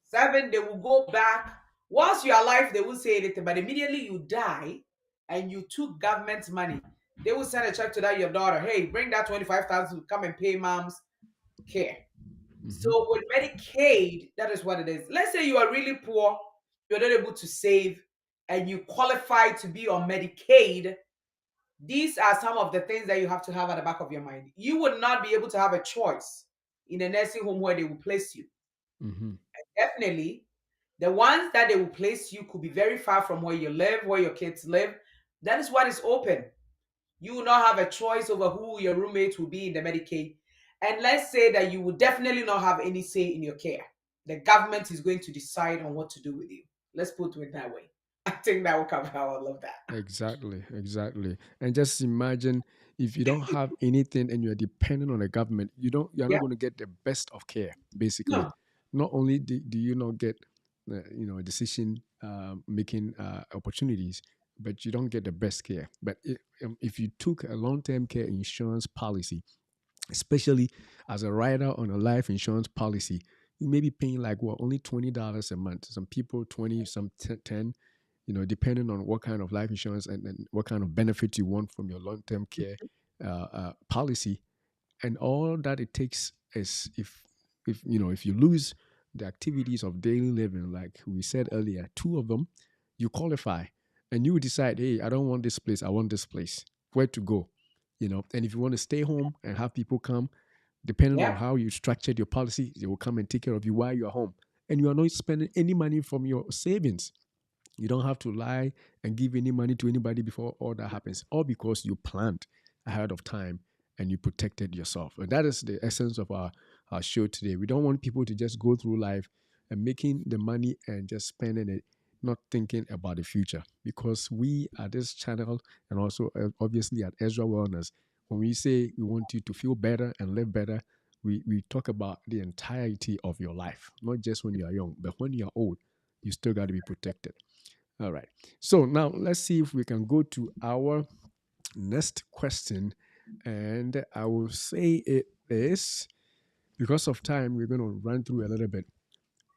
7, they will go back. Once you're alive, they will say anything, but immediately you die and you took government money, they will send a check to that your daughter. Hey, bring that 25,000 to come and pay mom's care. Hmm. So with Medicaid, that is what it is. Let's say you are really poor, you're not able to save, and you qualify to be on Medicaid. These are some of the things that you have to have at the back of your mind. You would not be able to have a choice in a nursing home where they will place you. Hmm. Definitely, the ones that they will place you could be very far from where you live, where your kids live. That is what is open. You will not have a choice over who your roommates will be in the Medicaid. And let's say that you will definitely not have any say in your care. The government is going to decide on what to do with you. Let's put it that way. I think that will cover all of that. Exactly, exactly. And just imagine if you don't have anything and you're dependent on the government, you're not Yeah. going to get the best of care, basically. No. Not only do you not get, decision making opportunities, but you don't get the best care. But if you took a long-term care insurance policy, especially as a rider on a life insurance policy, you may be paying like what, only $20 a month. Some people 20, some 10, depending on what kind of life insurance and what kind of benefit you want from your long-term care policy. And all that it takes is if you lose the activities of daily living, like we said earlier, two of them, you qualify and you decide, hey, I don't want this place, I want this place. Where to go? And if you want to stay home and have people come, depending on Yeah. how you structured your policy, they will come and take care of you while you're home. And you are not spending any money from your savings. You don't have to lie and give any money to anybody before all that happens, all because you planned ahead of time and you protected yourself. And that is the essence of our show today. We don't want people to just go through life and making the money and just spending it, not thinking about the future. Because we at this channel and also obviously at Ezra Wellness, when we say we want you to feel better and live better, we talk about the entirety of your life, not just when you are young, but when you are old, you still got to be protected. All right. So now let's see if we can go to our next question. And I will say it is, because of time, we're going to run through a little bit.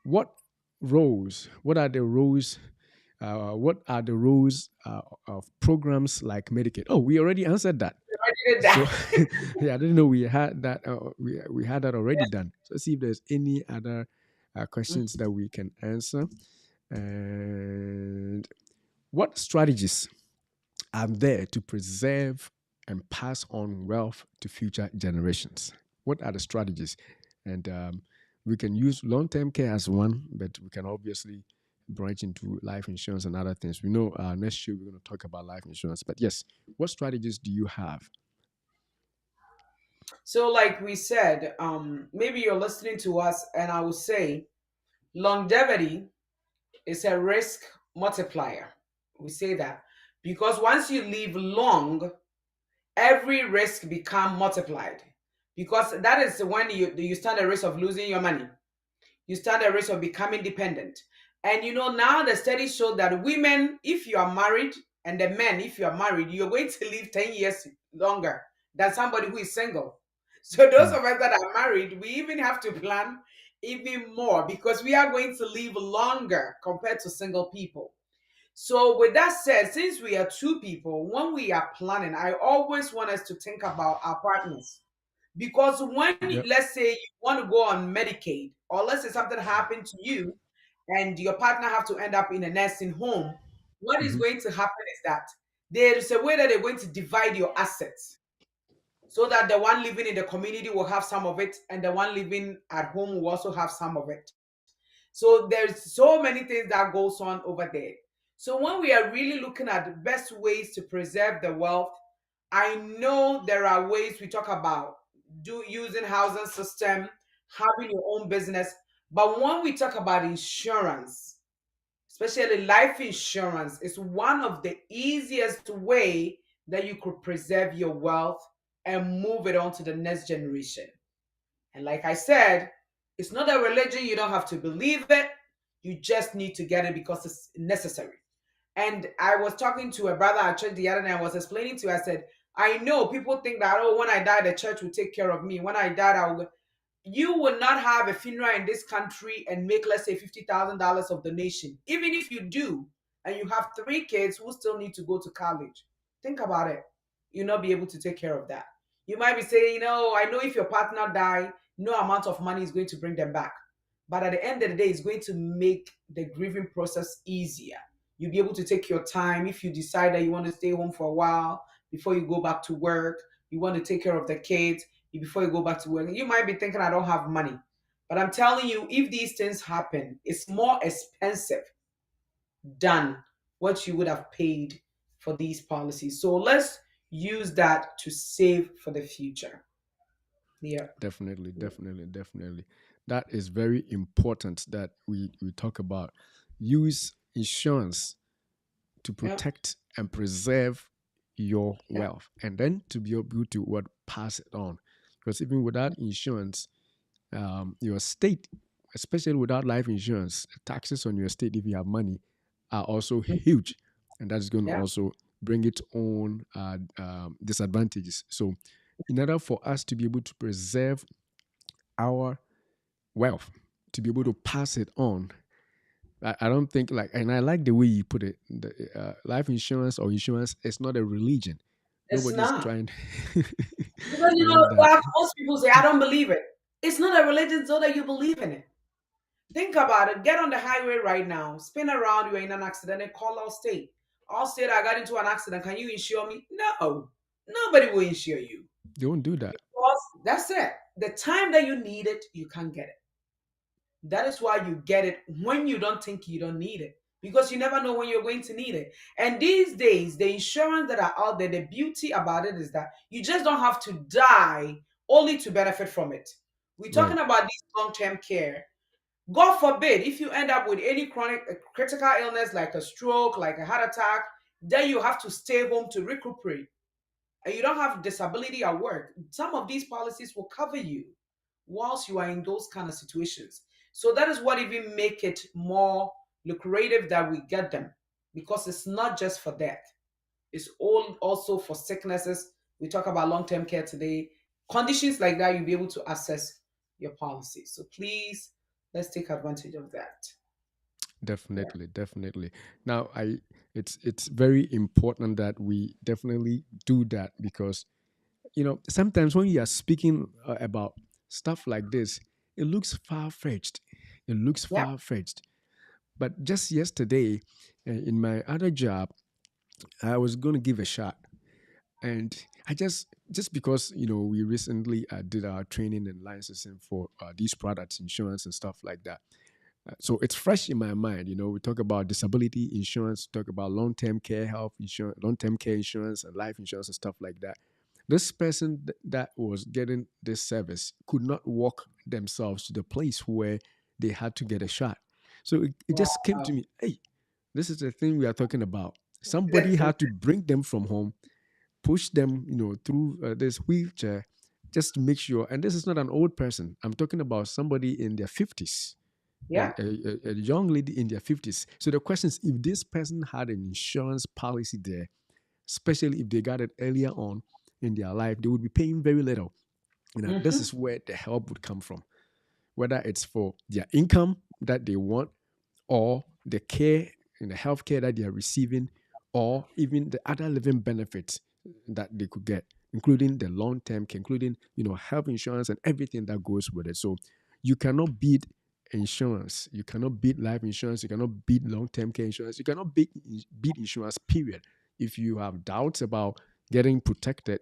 What what are the roles, what are the roles of programs like Medicaid? Oh, we already answered that. I did So, that. yeah, I didn't know we had that. We had that already done. So, let's see if there's any other questions that we can answer. And what strategies are there to preserve and pass on wealth to future generations? What are the strategies? And we can use long term care as one, but we can obviously branch into life insurance and other things. We know next year we're going to talk about life insurance. But yes, what strategies do you have? So, like we said, maybe you're listening to us, and I will say longevity is a risk multiplier. We say that because once you live long, every risk become multiplied. Because that is when you stand a risk of losing your money. You stand a risk of becoming dependent. And now the studies show that women, if you are married, and the men, if you are married, you're going to live 10 years longer than somebody who is single. So those Mm, of us that are married, we even have to plan even more because we are going to live longer compared to single people. So, with that said, since we are two people, when we are planning, I always want us to think about our partners. Because when, yep. let's say, you want to go on Medicaid, or let's say something happened to you and your partner have to end up in a nursing home, what is Hmm. going to happen is that there is a way that they're going to divide your assets. so that the one living in the community will have some of it, and the one living at home will also have some of it. So there's so many things that goes on over there. So when we are really looking at the best ways to preserve the wealth, I know there are ways we talk about do using housing system, having your own business. But when we talk about insurance, especially life insurance, is one of the easiest way that you could preserve your wealth and move it on to the next generation. And like I said, it's not a religion. You don't have to believe it. You just need to get it because it's necessary. And I was talking to a brother at church the other day. I was explaining to him, I said, I know people think that, oh, when I die, the church will take care of me. When I die, you will not have a funeral in this country and make, let's say, $50,000 of donation. Even if you do, and you have 3 kids who still need to go to college, think about it. You'll not be able to take care of that. You might be saying, I know if your partner die, no amount of money is going to bring them back. But at the end of the day, it's going to make the grieving process easier. You'll be able to take your time. If you decide that you want to stay home for a while before you go back to work, you want to take care of the kids before you go back to work. You might be thinking, I don't have money. But I'm telling you, if these things happen, it's more expensive than what you would have paid for these policies. So let's use that to save for the future. Yeah. Definitely, definitely, definitely. That is very important that we talk about. Use insurance to Yep. protect and preserve your Yep. wealth, and then to be able to what pass it on. Because even without insurance, your state, especially without life insurance, taxes on your state if you have money are also huge, and that's going to Yep. also bring its own disadvantages. So, in order for us to be able to preserve our wealth, to be able to pass it on, I don't think like, and I like the way you put it. Life insurance or insurance is not a religion. It's Nobody's not. trying. Because I like that. well, most people say, I don't believe it. It's not a religion so that you believe in it. Think about it. Get on the highway right now, spin around, you're in an accident, and call Allstate. Allstate, I got into an accident. Can you insure me? No. Nobody will insure you. Don't do that. Because that's it. The time that you need it, you can't get it. That is why you get it when you don't think you don't need it. Because you never know when you're going to need it. And these days, the insurance that are out there, the beauty about it is that you just don't have to die only to benefit from it. We're Right. talking about this long-term care. God forbid, if you end up with any chronic critical illness like a stroke, like a heart attack, then you have to stay home to recuperate. And you don't have disability at work. Some of these policies will cover you whilst you are in those kind of situations. So that is what even make it more lucrative that we get them, because it's not just for death. It's all also for sicknesses. We talk about long-term care today. Conditions like that, you'll be able to access your policy. So please, let's take advantage of that. Yeah. Definitely, definitely. Now, it's very important that we definitely do that because sometimes when you are speaking about stuff like this, it looks far fetched. It looks Yeah. far fetched. But just yesterday, in my other job, I was going to give a shot, and I just because we recently did our training and licensing for these products, insurance and stuff like that. So it's fresh in my mind. We talk about disability insurance, talk about long-term care health insurance, long-term care insurance, and life insurance and stuff like that. This person that was getting this service could not walk themselves to the place where they had to get a shot. So it just came to Wow. me, hey, this is the thing we are talking about. Somebody had to bring them from home, push them, through this wheelchair, just to make sure. And this is not an old person. I'm talking about somebody in their 50s, Yeah. a young lady in their 50s. So the question is, if this person had an insurance policy there, especially if they got it earlier on in their life, they would be paying very little. This Hmm. is where the help would come from, whether it's for their income that they want, or the care and the health care that they are receiving, or even the other living benefits that they could get, including the long-term care, including health insurance and everything that goes with it. So you cannot beat insurance. You cannot beat life insurance. You cannot beat long-term care insurance. You cannot beat insurance, period. If you have doubts about getting protected,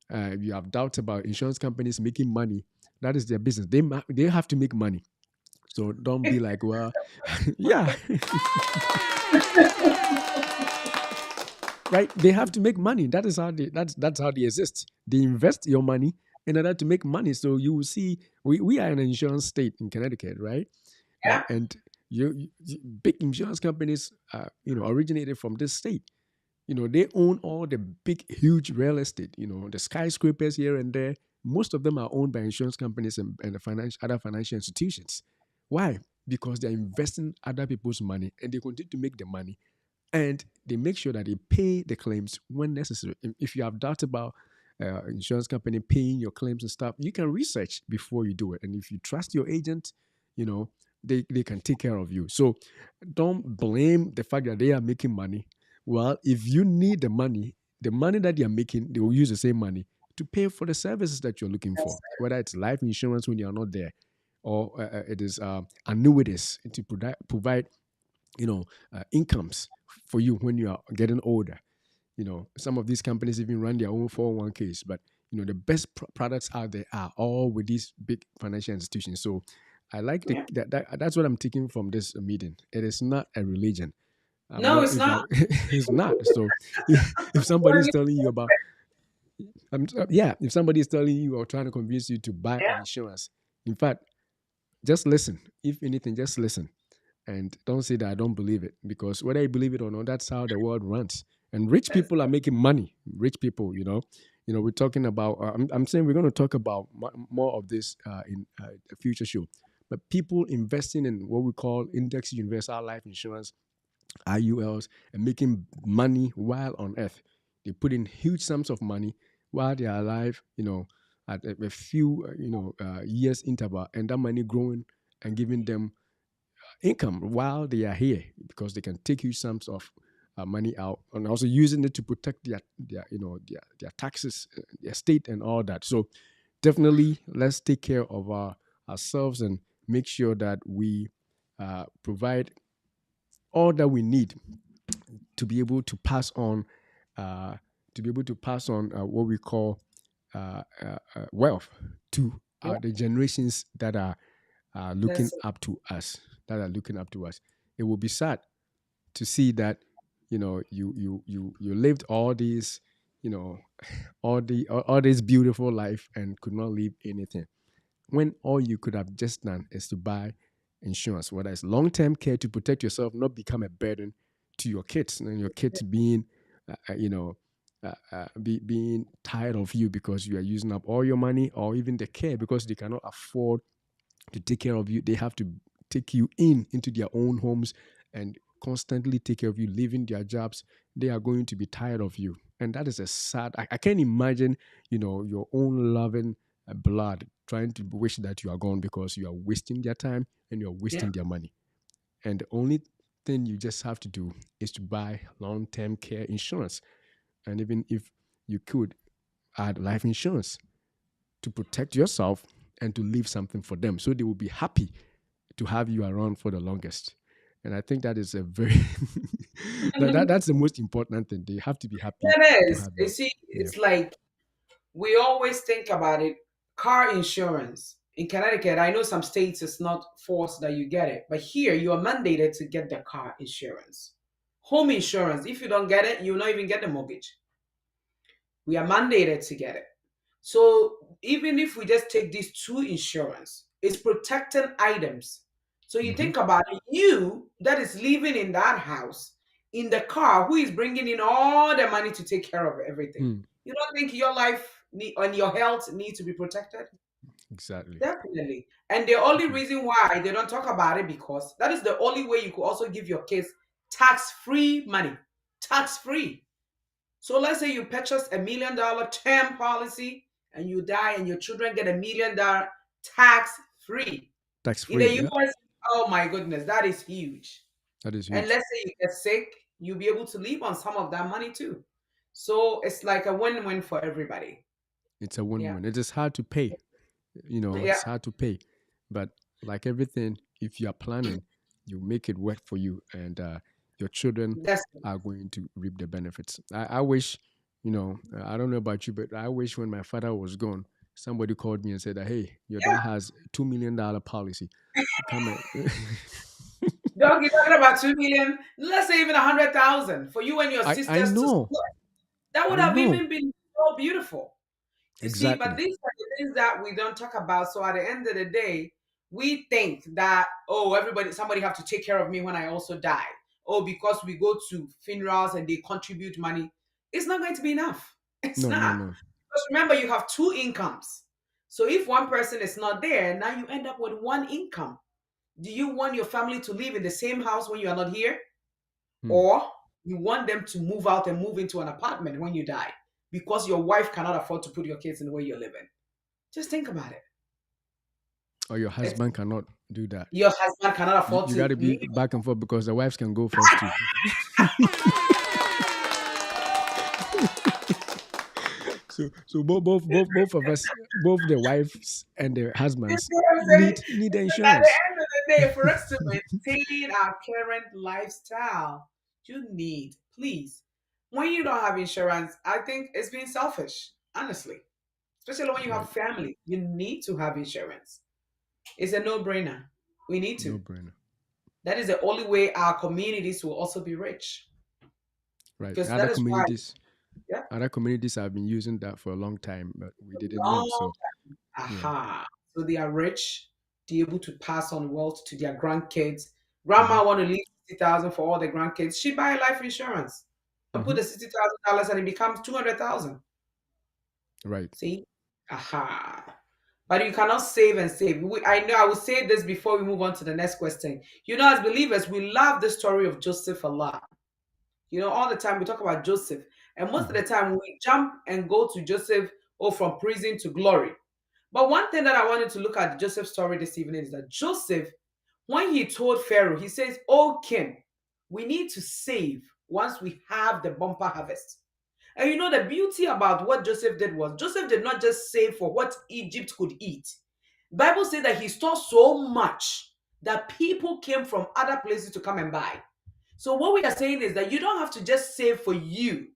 If you have doubts about insurance companies making money, that is their business. They have to make money. So don't be like, well, yeah, right. They have to make money. That is how that's how they exist. They invest your money in order to make money. So you will see, we are an insurance state in Connecticut, right? Yeah. And big insurance companies, originated from this state. They own all the big, huge real estate. The skyscrapers here and there. Most of them are owned by insurance companies and other financial institutions. Why? Because they're investing other people's money and they continue to make the money, and they make sure that they pay the claims when necessary. If you have doubt about insurance company paying your claims and stuff, you can research before you do it. And if you trust your agent, you know they can take care of you. So don't blame the fact that they are making money. Well, if you need the money that they are making, they will use the same money to pay for the services that you're looking for, whether it's life insurance when you're not there, or it is annuities to provide incomes for you when you are getting older. Some of these companies even run their own 401ks, but the best products out there are all with these big financial institutions. So I like Yeah. that's what I'm taking from this meeting. It is not a religion. No, it's If not. it's not. So if somebody is telling you about, yeah, if somebody is telling you or trying to convince you to buy an Yeah. insurance, in fact, just listen. If anything, just listen. And don't say that I don't believe it, because whether you believe it or not, that's how the world runs. And rich people are making money. Rich people, we're talking about. I'm saying we're going to talk about more of this in a future show. But people investing in what we call index universal life insurance (IULs) and making money while on Earth. They put in huge sums of money while they are alive. At a few years interval, and that money growing and giving them income while they are here, because they can take huge sums of money out, and also using it to protect their taxes, their state, and all that. So definitely, let's take care of ourselves and make sure that we provide all that we need to be able to pass on, uh, what we call wealth to Yeah. the generations that are looking That's it. up to us. It will be sad to see that you lived all these, you know all this beautiful life and could not leave anything, when all you could have just done is to buy insurance, whether it's long-term care to protect yourself, not become a burden to your kids, and your kids being being tired of you because you are using up all your money, or even the care, because they cannot afford to take care of you. They have to take you into their own homes and constantly take care of you, leaving their jobs. They are going to be tired of you. And that is a sad, I can't imagine, your own loving blood trying to wish that you are gone, because you are wasting their time and you're Yeah. wasting their money. And the only thing you just have to do is to buy long-term care insurance. And even if you could add life insurance to protect yourself and to leave something for them, so they will be happy to have you around for the longest. And I think that is a very that's the most important thing. They have to be happy It to is. have You you. see, Yeah. it's like we always think about it. Car insurance in Connecticut, I know some states it's not forced that you get it, but here you are mandated to get the car insurance. Home insurance, if you don't get it, you'll not even get the mortgage. We are mandated to get it. So even if we just take these two insurance, it's protecting items. So you Hmm. think about it, you that is living in that house, in the car, who is bringing in all the money to take care of everything. Mm, You don't think your life and your health need to be protected? exactly. Definitely. And the only Mhm. reason why they don't talk about it, because that is the only way you could also give your kids tax-free money. Tax-free. So let's say you purchase $1 million term policy and you die and your children get $1 million tax free. Tax In free. the Yeah, US, oh my goodness, that is huge. that is And huge. let's say you get sick, you'll be able to live on some of that money too. So it's like a win-win for everybody. It's a Yeah. win-win. It is hard to pay. Yeah. It's hard to pay, but like everything, if you are planning, you make it work for you, and your children That's are going to reap the benefits. I wish I don't know about you, but I wish when my father was gone, somebody called me and said that, hey, your dad Yeah. has $2 million policy. Come and Dog, you're talking about 2 million. Let's say even 100,000 for you and your I sisters to know, split. That would I have know even been so beautiful. You see, but exactly. these are the things that we don't talk about. So at the end of the day, we think that, oh, somebody have to take care of me when I also die. Oh, because we go to funerals and they contribute money, it's not going to be enough. It's No, no, not. no, Because remember, you have two incomes. So if one person is not there, now you end up with one income. Do you want your family to live in the same house when you are not here? hmm. Or you want them to move out and move into an apartment when you die because your wife cannot afford to put your kids in the way you're living? Just think about it. Or your It's, husband cannot do that. your husband cannot You, afford you got to to be live. back and forth because the wives can go first too. So both of us, both the wives and the You husbands see what I'm saying? need the And at the insurance. end of the day, for us to maintain our current lifestyle, you need, please, when you don't have insurance, I think it's being selfish, honestly. Especially when you have Right. family, you need to have insurance. It's a no-brainer. We need No to. brainer. That is the only way our communities will also be rich. Right. Because that is why, yeah, Other communities have been using that for a long time, but we didn't know. long So yeah. aha. So they are rich, they're able to pass on wealth to their grandkids. Hmm. Grandma want to leave 60,000 for all the grandkids. She buy life insurance and put Hmm. the $60,000 and it becomes 200,000. Right. See? Aha. But you cannot save and save. I know I will say this before we move on to the next question. As believers, we love the story of Joseph a lot. All the time we talk about Joseph. And most of Hmm. the time we jump and go to Joseph, oh, from prison to glory. But one thing that I wanted to look at Joseph's story this evening is that Joseph, when he told Pharaoh, he says, "Oh, king, we need to save once we have the bumper harvest." And the beauty about what Joseph did was Joseph did not just save for what Egypt could eat. The Bible says that he stored so much that people came from other places to come and buy. So what we are saying is that you don't have to just save for you.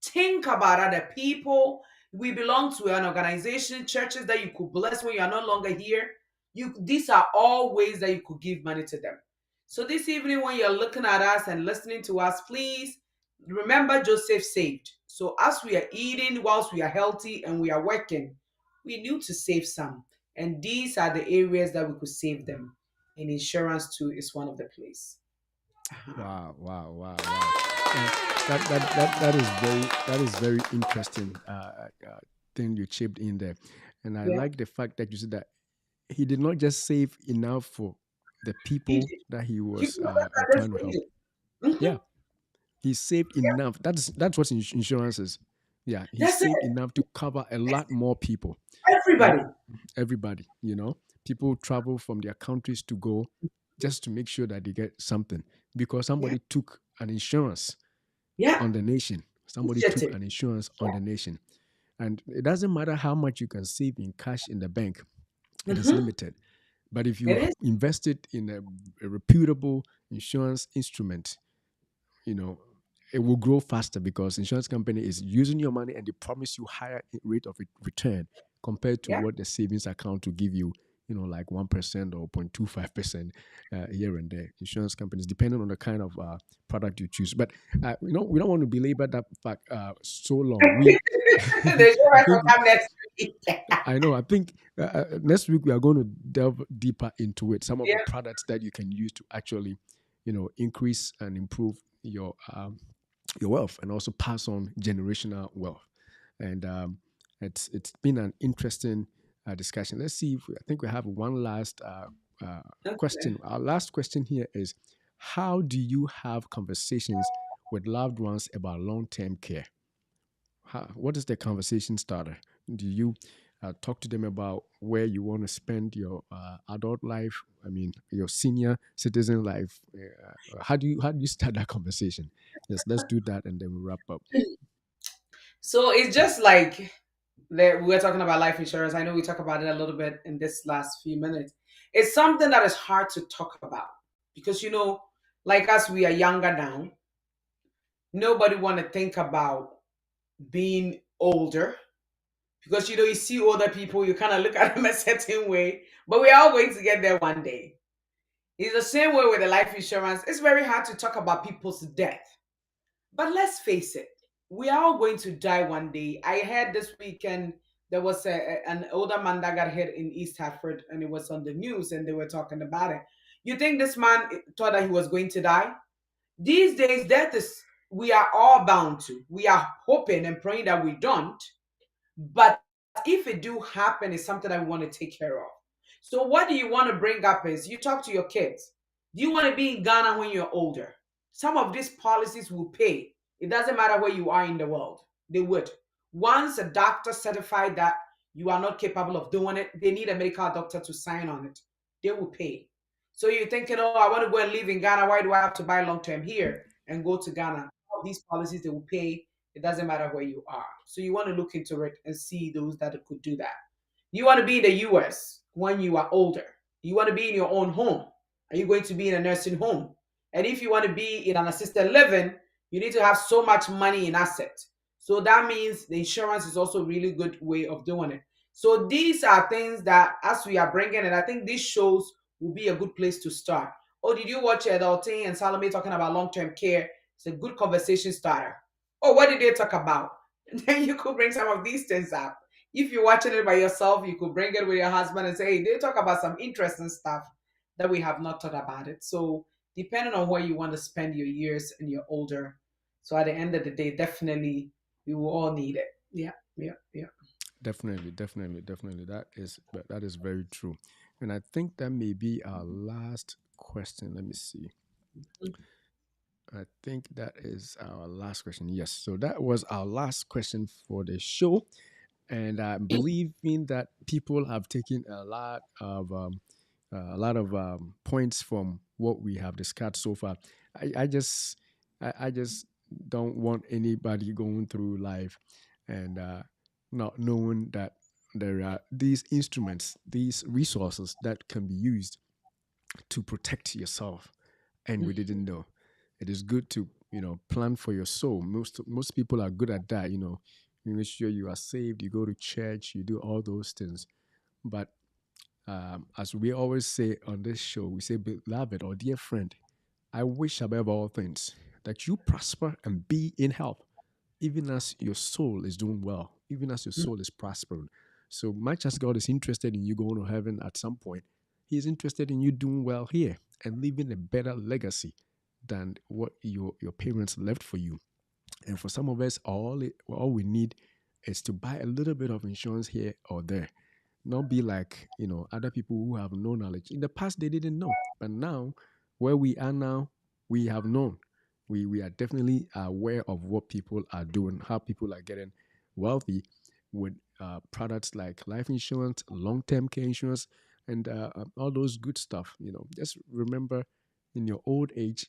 Think about other people. We belong to an organization, churches that you could bless when you are no longer here. These are all ways that you could give money to them. So this evening, when you're looking at us and listening to us, please remember Joseph saved. So as we are eating, whilst we are healthy and we are working, we need to save some. And these are the areas that we could save them. And insurance too is one of the place. Uh-huh. Wow, wow, wow, wow. Uh, that is very interesting thing you chipped in there, and I Yeah, like the fact that you said that he did not just save enough for the he people did. that he He was that's trying to what he help. did. Mhm. Yeah, he saved enough. That's what insurance is. Yeah, he That's it. saved enough to cover a lot more people. Uh, Everybody. everybody, people travel from their countries to go just to make sure that they get something because Yeah. somebody took an insurance Yeah. on the nation. Somebody took Initiative. an insurance on Yeah. the nation. And it doesn't matter how much you can save in cash in the bank, it is Mm-hmm. limited. But if It you is. invest it in a reputable insurance instrument, you know, it will grow faster because insurance company is using your money and they promise you higher rate of return compared to Yeah. what the savings account will give you, like 1% or 0.25% here and there. Insurance companies, depending on the kind of product you choose. But we don't want to belabor that fact so long. The I insurance will think come next week. I know. I think next week we are going to delve deeper into it. Some of the Yeah. products that you can use to actually, increase and improve your wealth and also pass on generational wealth. And it's been an interesting discussion. Let's see if I think we have one last uh, Okay. question. Our last question here is: how do you have conversations with loved ones about long-term care? What is the conversation starter? Do you talk to them about where you want to spend your adult life? I mean, your senior citizen life. How do you start that conversation? Yes, let's do that, and then we wrap up. So it's just like we're talking about life insurance. I know we talk about it a little bit in this last few minutes. It's something that is hard to talk about because like us, we are younger now. Nobody want to think about being older, because you see older people, you kind of look at them a certain way, but we're all going to get there one day. It's the same way with the life insurance. It's very hard to talk about people's death, but let's face it, we are all going to die one day. I heard this weekend there was an older man that got hit in East Hartford, and it was on the news, and they were talking about it. You think this man thought that he was going to die? These days, death is, we are all bound to. We are hoping and praying that we don't. But if it do happen, it's something that we want to take care of. So what do you want to bring up is you talk to your kids. Do you want to be in Ghana when you're older? Some of these policies will pay. It doesn't matter where you are in the world. They would. Once a doctor certified that you are not capable of doing it, they need a medical doctor to sign on it. They will pay. So you're thinking, oh, I want to go and live in Ghana. Why do I have to buy long term here and go to Ghana? All these policies, they will pay. It doesn't matter where you are. So you want to look into it and see those that could do that. You want to be in the US when you are older. You want to be in your own home. Are you going to be in a nursing home? And if you want to be in an assisted living, you need to have so much money in assets. So that means the insurance is also a really good way of doing it. So these are things that, as we are bringing it, I think these shows will be a good place to start. Oh, did you watch Adulting and Salome talking about long-term care? It's a good conversation starter. Oh, what did they talk about? And then you could bring some of these things up. If you're watching it by yourself, you could bring it with your husband and say, hey, they talk about some interesting stuff that we have not thought about it. So depending on where you want to spend your years and you're older. So at the end of the day, definitely we will all need it. Yeah, yeah, yeah. Definitely, definitely, definitely. That is very true. And I think that may be our last question. Let me see. I think that is our last question. Yes. So that was our last question for the show. And I'm believing that people have taken a lot of points from what we have discussed so far. I just don't want anybody going through life and not knowing that there are these instruments, these resources that can be used to protect yourself, and we didn't know. It is good to plan for your soul. Most people are good at that. You make sure you are saved. You go to church. You do all those things. But as we always say on this show, we say, beloved or dear friend, I wish above all things that you prosper and be in health, even as your soul is doing well, even as your soul is prospering. So much as God is interested in you going to heaven at some point, He is interested in you doing well here and leaving a better legacy than what your parents left for you. And for some of us, all we need is to buy a little bit of insurance here or there. Not be like other people who have no knowledge. In the past, they didn't know, but now, where we are now, we have known. We are definitely aware of what people are doing, how people are getting wealthy with products like life insurance, long term care insurance, and all those good stuff. Just remember, in your old age,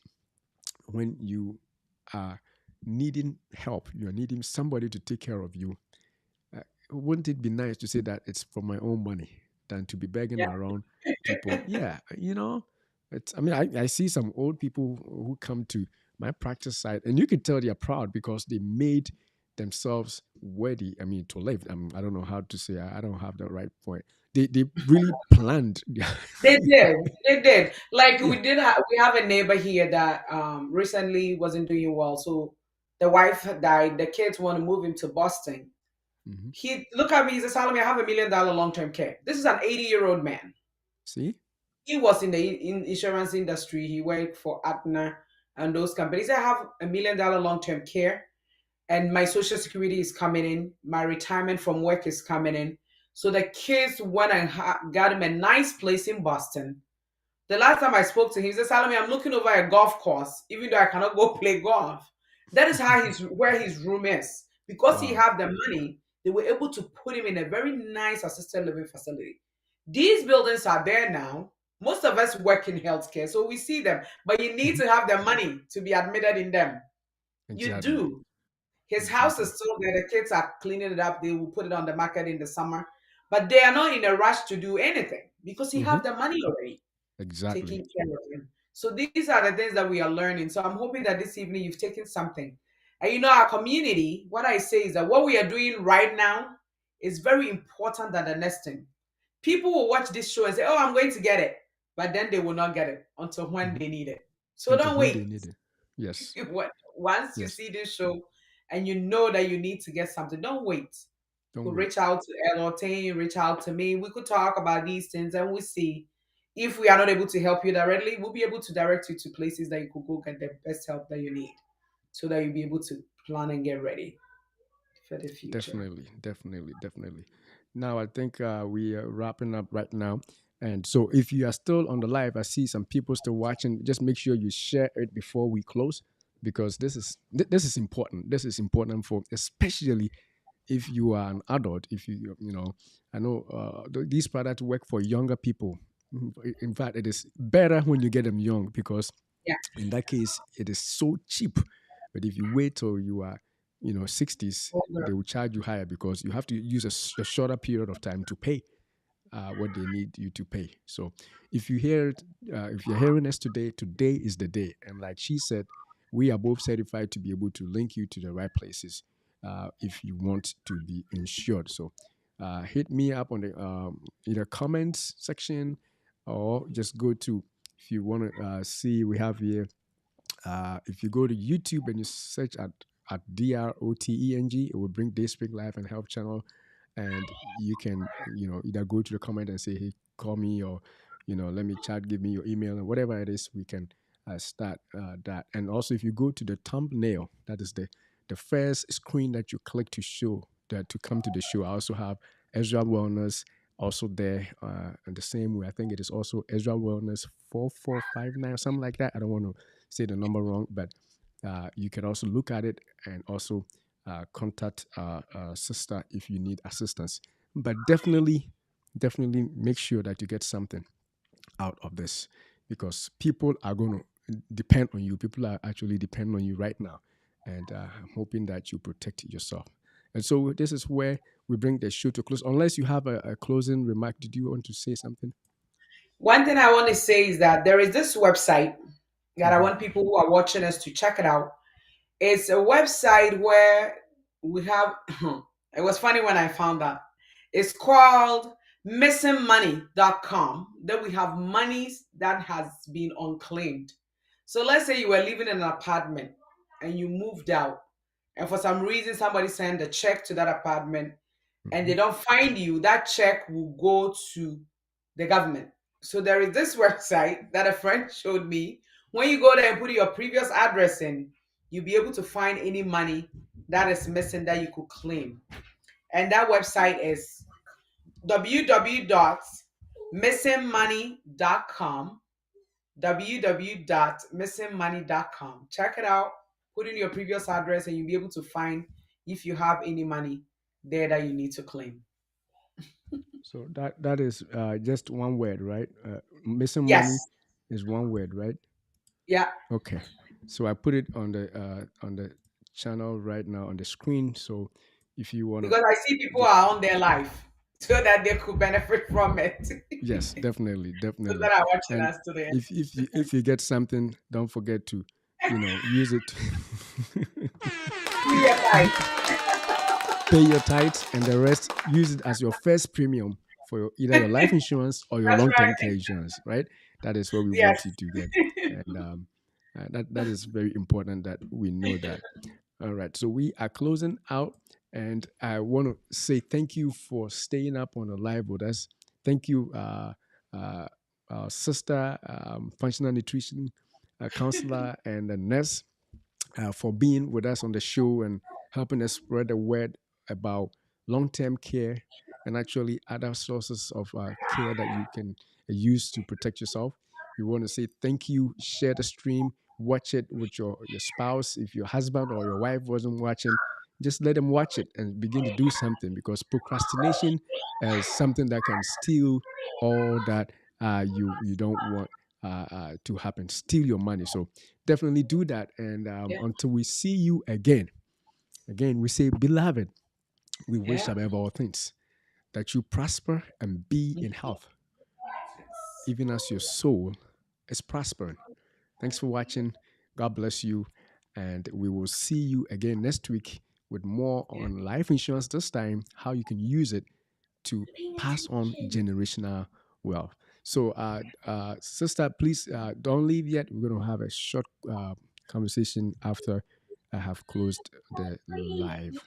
when you are needing help, you're needing somebody to take care of you. uh, wouldn't it be nice to say that it's for my own money than to be begging Yeah. around people? Yeah, it's. I mean, I see some old people who come to my practice site, and you can tell they are proud because they made themselves worthy. I mean, to live. I don't know how to say. I don't have the right point. They really planned. They did. They did. Like Yeah. we have a neighbor here that recently wasn't doing well. So the wife died. The kids want to move him to Boston. Hmm. He look at me. He says, "Salome, I have $1 million long term care." This is an 80-year-old man. See. He was in the insurance industry. He worked for Aetna and those companies. I have $1 million long term care, and my social security is coming in. My retirement from work is coming in. So the kids went and got him a nice place in Boston. The last time I spoke to him, he said, Salome, I'm looking over a golf course, even though I cannot go play golf. That is how where his room is. Because he Wow. had the money, they were able to put him in a very nice assisted living facility. These buildings are there now. Most of us work in healthcare, so we see them, but you need Mhm. to have the money to be admitted in them. You Exactly. do. His house Exactly. is still there. The kids are cleaning it up. They will put it on the market in the summer, but they are not in a rush to do anything because he Hmm. have the money already Exactly. taking care of him. So these are the things that we are learning. So I'm hoping that this evening you've taken something. And our community, what I say is that what we are doing right now is very important than the next thing. People will watch this show and say, "Oh, I'm going to get it," but then they will not get it until when Mhm. they need it. So Until don't when they wait. need it. Yes. Once you Yes. see this show and you know that you need to get something, don't wait. You Don't could wait. reach out to Elotain, reach out to me. We could talk about these things and we see if we are not able to help you directly, we'll be able to direct you to places that you could go get the best help that you need so that you'll be able to plan and get ready for the future. Definitely, definitely, definitely. Now I think we are wrapping up right now. And so if you are still on the live, I see some people still watching. Just make sure you share it before we close, because this is important. This is important for, especially if you are an adult. If you know, I know these products work for younger people. In fact, it is better when you get them young, because Yeah. in that case it is so cheap. But if you wait till you are 60s, Older. they will charge you higher, because you have to use a shorter period of time to pay what they need you to pay. So if you hear it, if you're hearing us today, today is the day. And like she said, we are both certified to be able to link you to the right places if you want to be insured. So hit me up on the either comments section, or just go to, if you want to see, we have here, if you go to YouTube and you search at DROTENG, it will bring Dayspring Life and Health Channel, and you can either go to the comment and say, "Hey, call me," or let me chat, give me your email, and whatever it is, we can start that. And also, if you go to the thumbnail, that is the first screen that you click to show that to come to the show. I also have Ezra Wellness also there, and the same way. I think it is also Ezra Wellness 4459, something like that. I don't want to say the number wrong, but you can also look at it and also contact sister if you need assistance. But definitely, definitely make sure that you get something out of this, because people are going to depend on you. People are actually depending on you right now, and I'm hoping that you protect yourself. And so this is where we bring the show to close. Unless you have a closing remark, did you want to say something? One thing I want to say is that there is this website that I Mm-hmm. want people who are watching us to check it out. It's a website where we have, it was funny when I found that. It's called missingmoney.com. Then we have monies that has been unclaimed. So let's say you were living in an apartment and you moved out, and for some reason somebody sent a check to that apartment and Mm-hmm. they don't find you, that check will go to the government. So there is this website that a friend showed me. When you go there and put your previous address in, you'll be able to find any money that is missing that you could claim. And that website is www.missingmoney.com. www.missingmoney.com. Check it out, put in your previous address, and you'll be able to find if you have any money there that you need to claim. So that is just one word, right? Missing money Yes. is one word, right? Yeah. Okay. So I put it on the channel right now on the screen. So if you wanna Because I see people just, are on their life so that they could benefit from it. yes, definitely, So definitely. that are watching And us today. if you get something, don't forget to use it. Free your time. Pay your tithes, and the rest use it as your first premium for either your life insurance or your That's long-term right. care insurance, right? That is what we Yes. want you to get. And that is very important that we know that. All right, so we are closing out, and I want to say thank you for staying up on the live with us. Thank you, uh, sister, functional nutrition counselor, and a nurse, for being with us on the show and helping us spread the word about long-term care and actually other sources of care that you can use to protect yourself. We want to say thank you. Share the stream. Watch it with your spouse. If your husband or your wife wasn't watching, just let them watch it and begin to do something, because procrastination is something that can steal all that you don't want to happen. Steal your money. So definitely do that. And Yeah. until we see you again, we say, beloved, we wish Yeah. above all things that you prosper and be in health, even as your soul is prospering. Thanks for watching. God bless you. And we will see you again next week with more on life insurance, this time, how you can use it to pass on generational wealth. So, sister, please don't leave yet. We're going to have a short conversation after I have closed the live.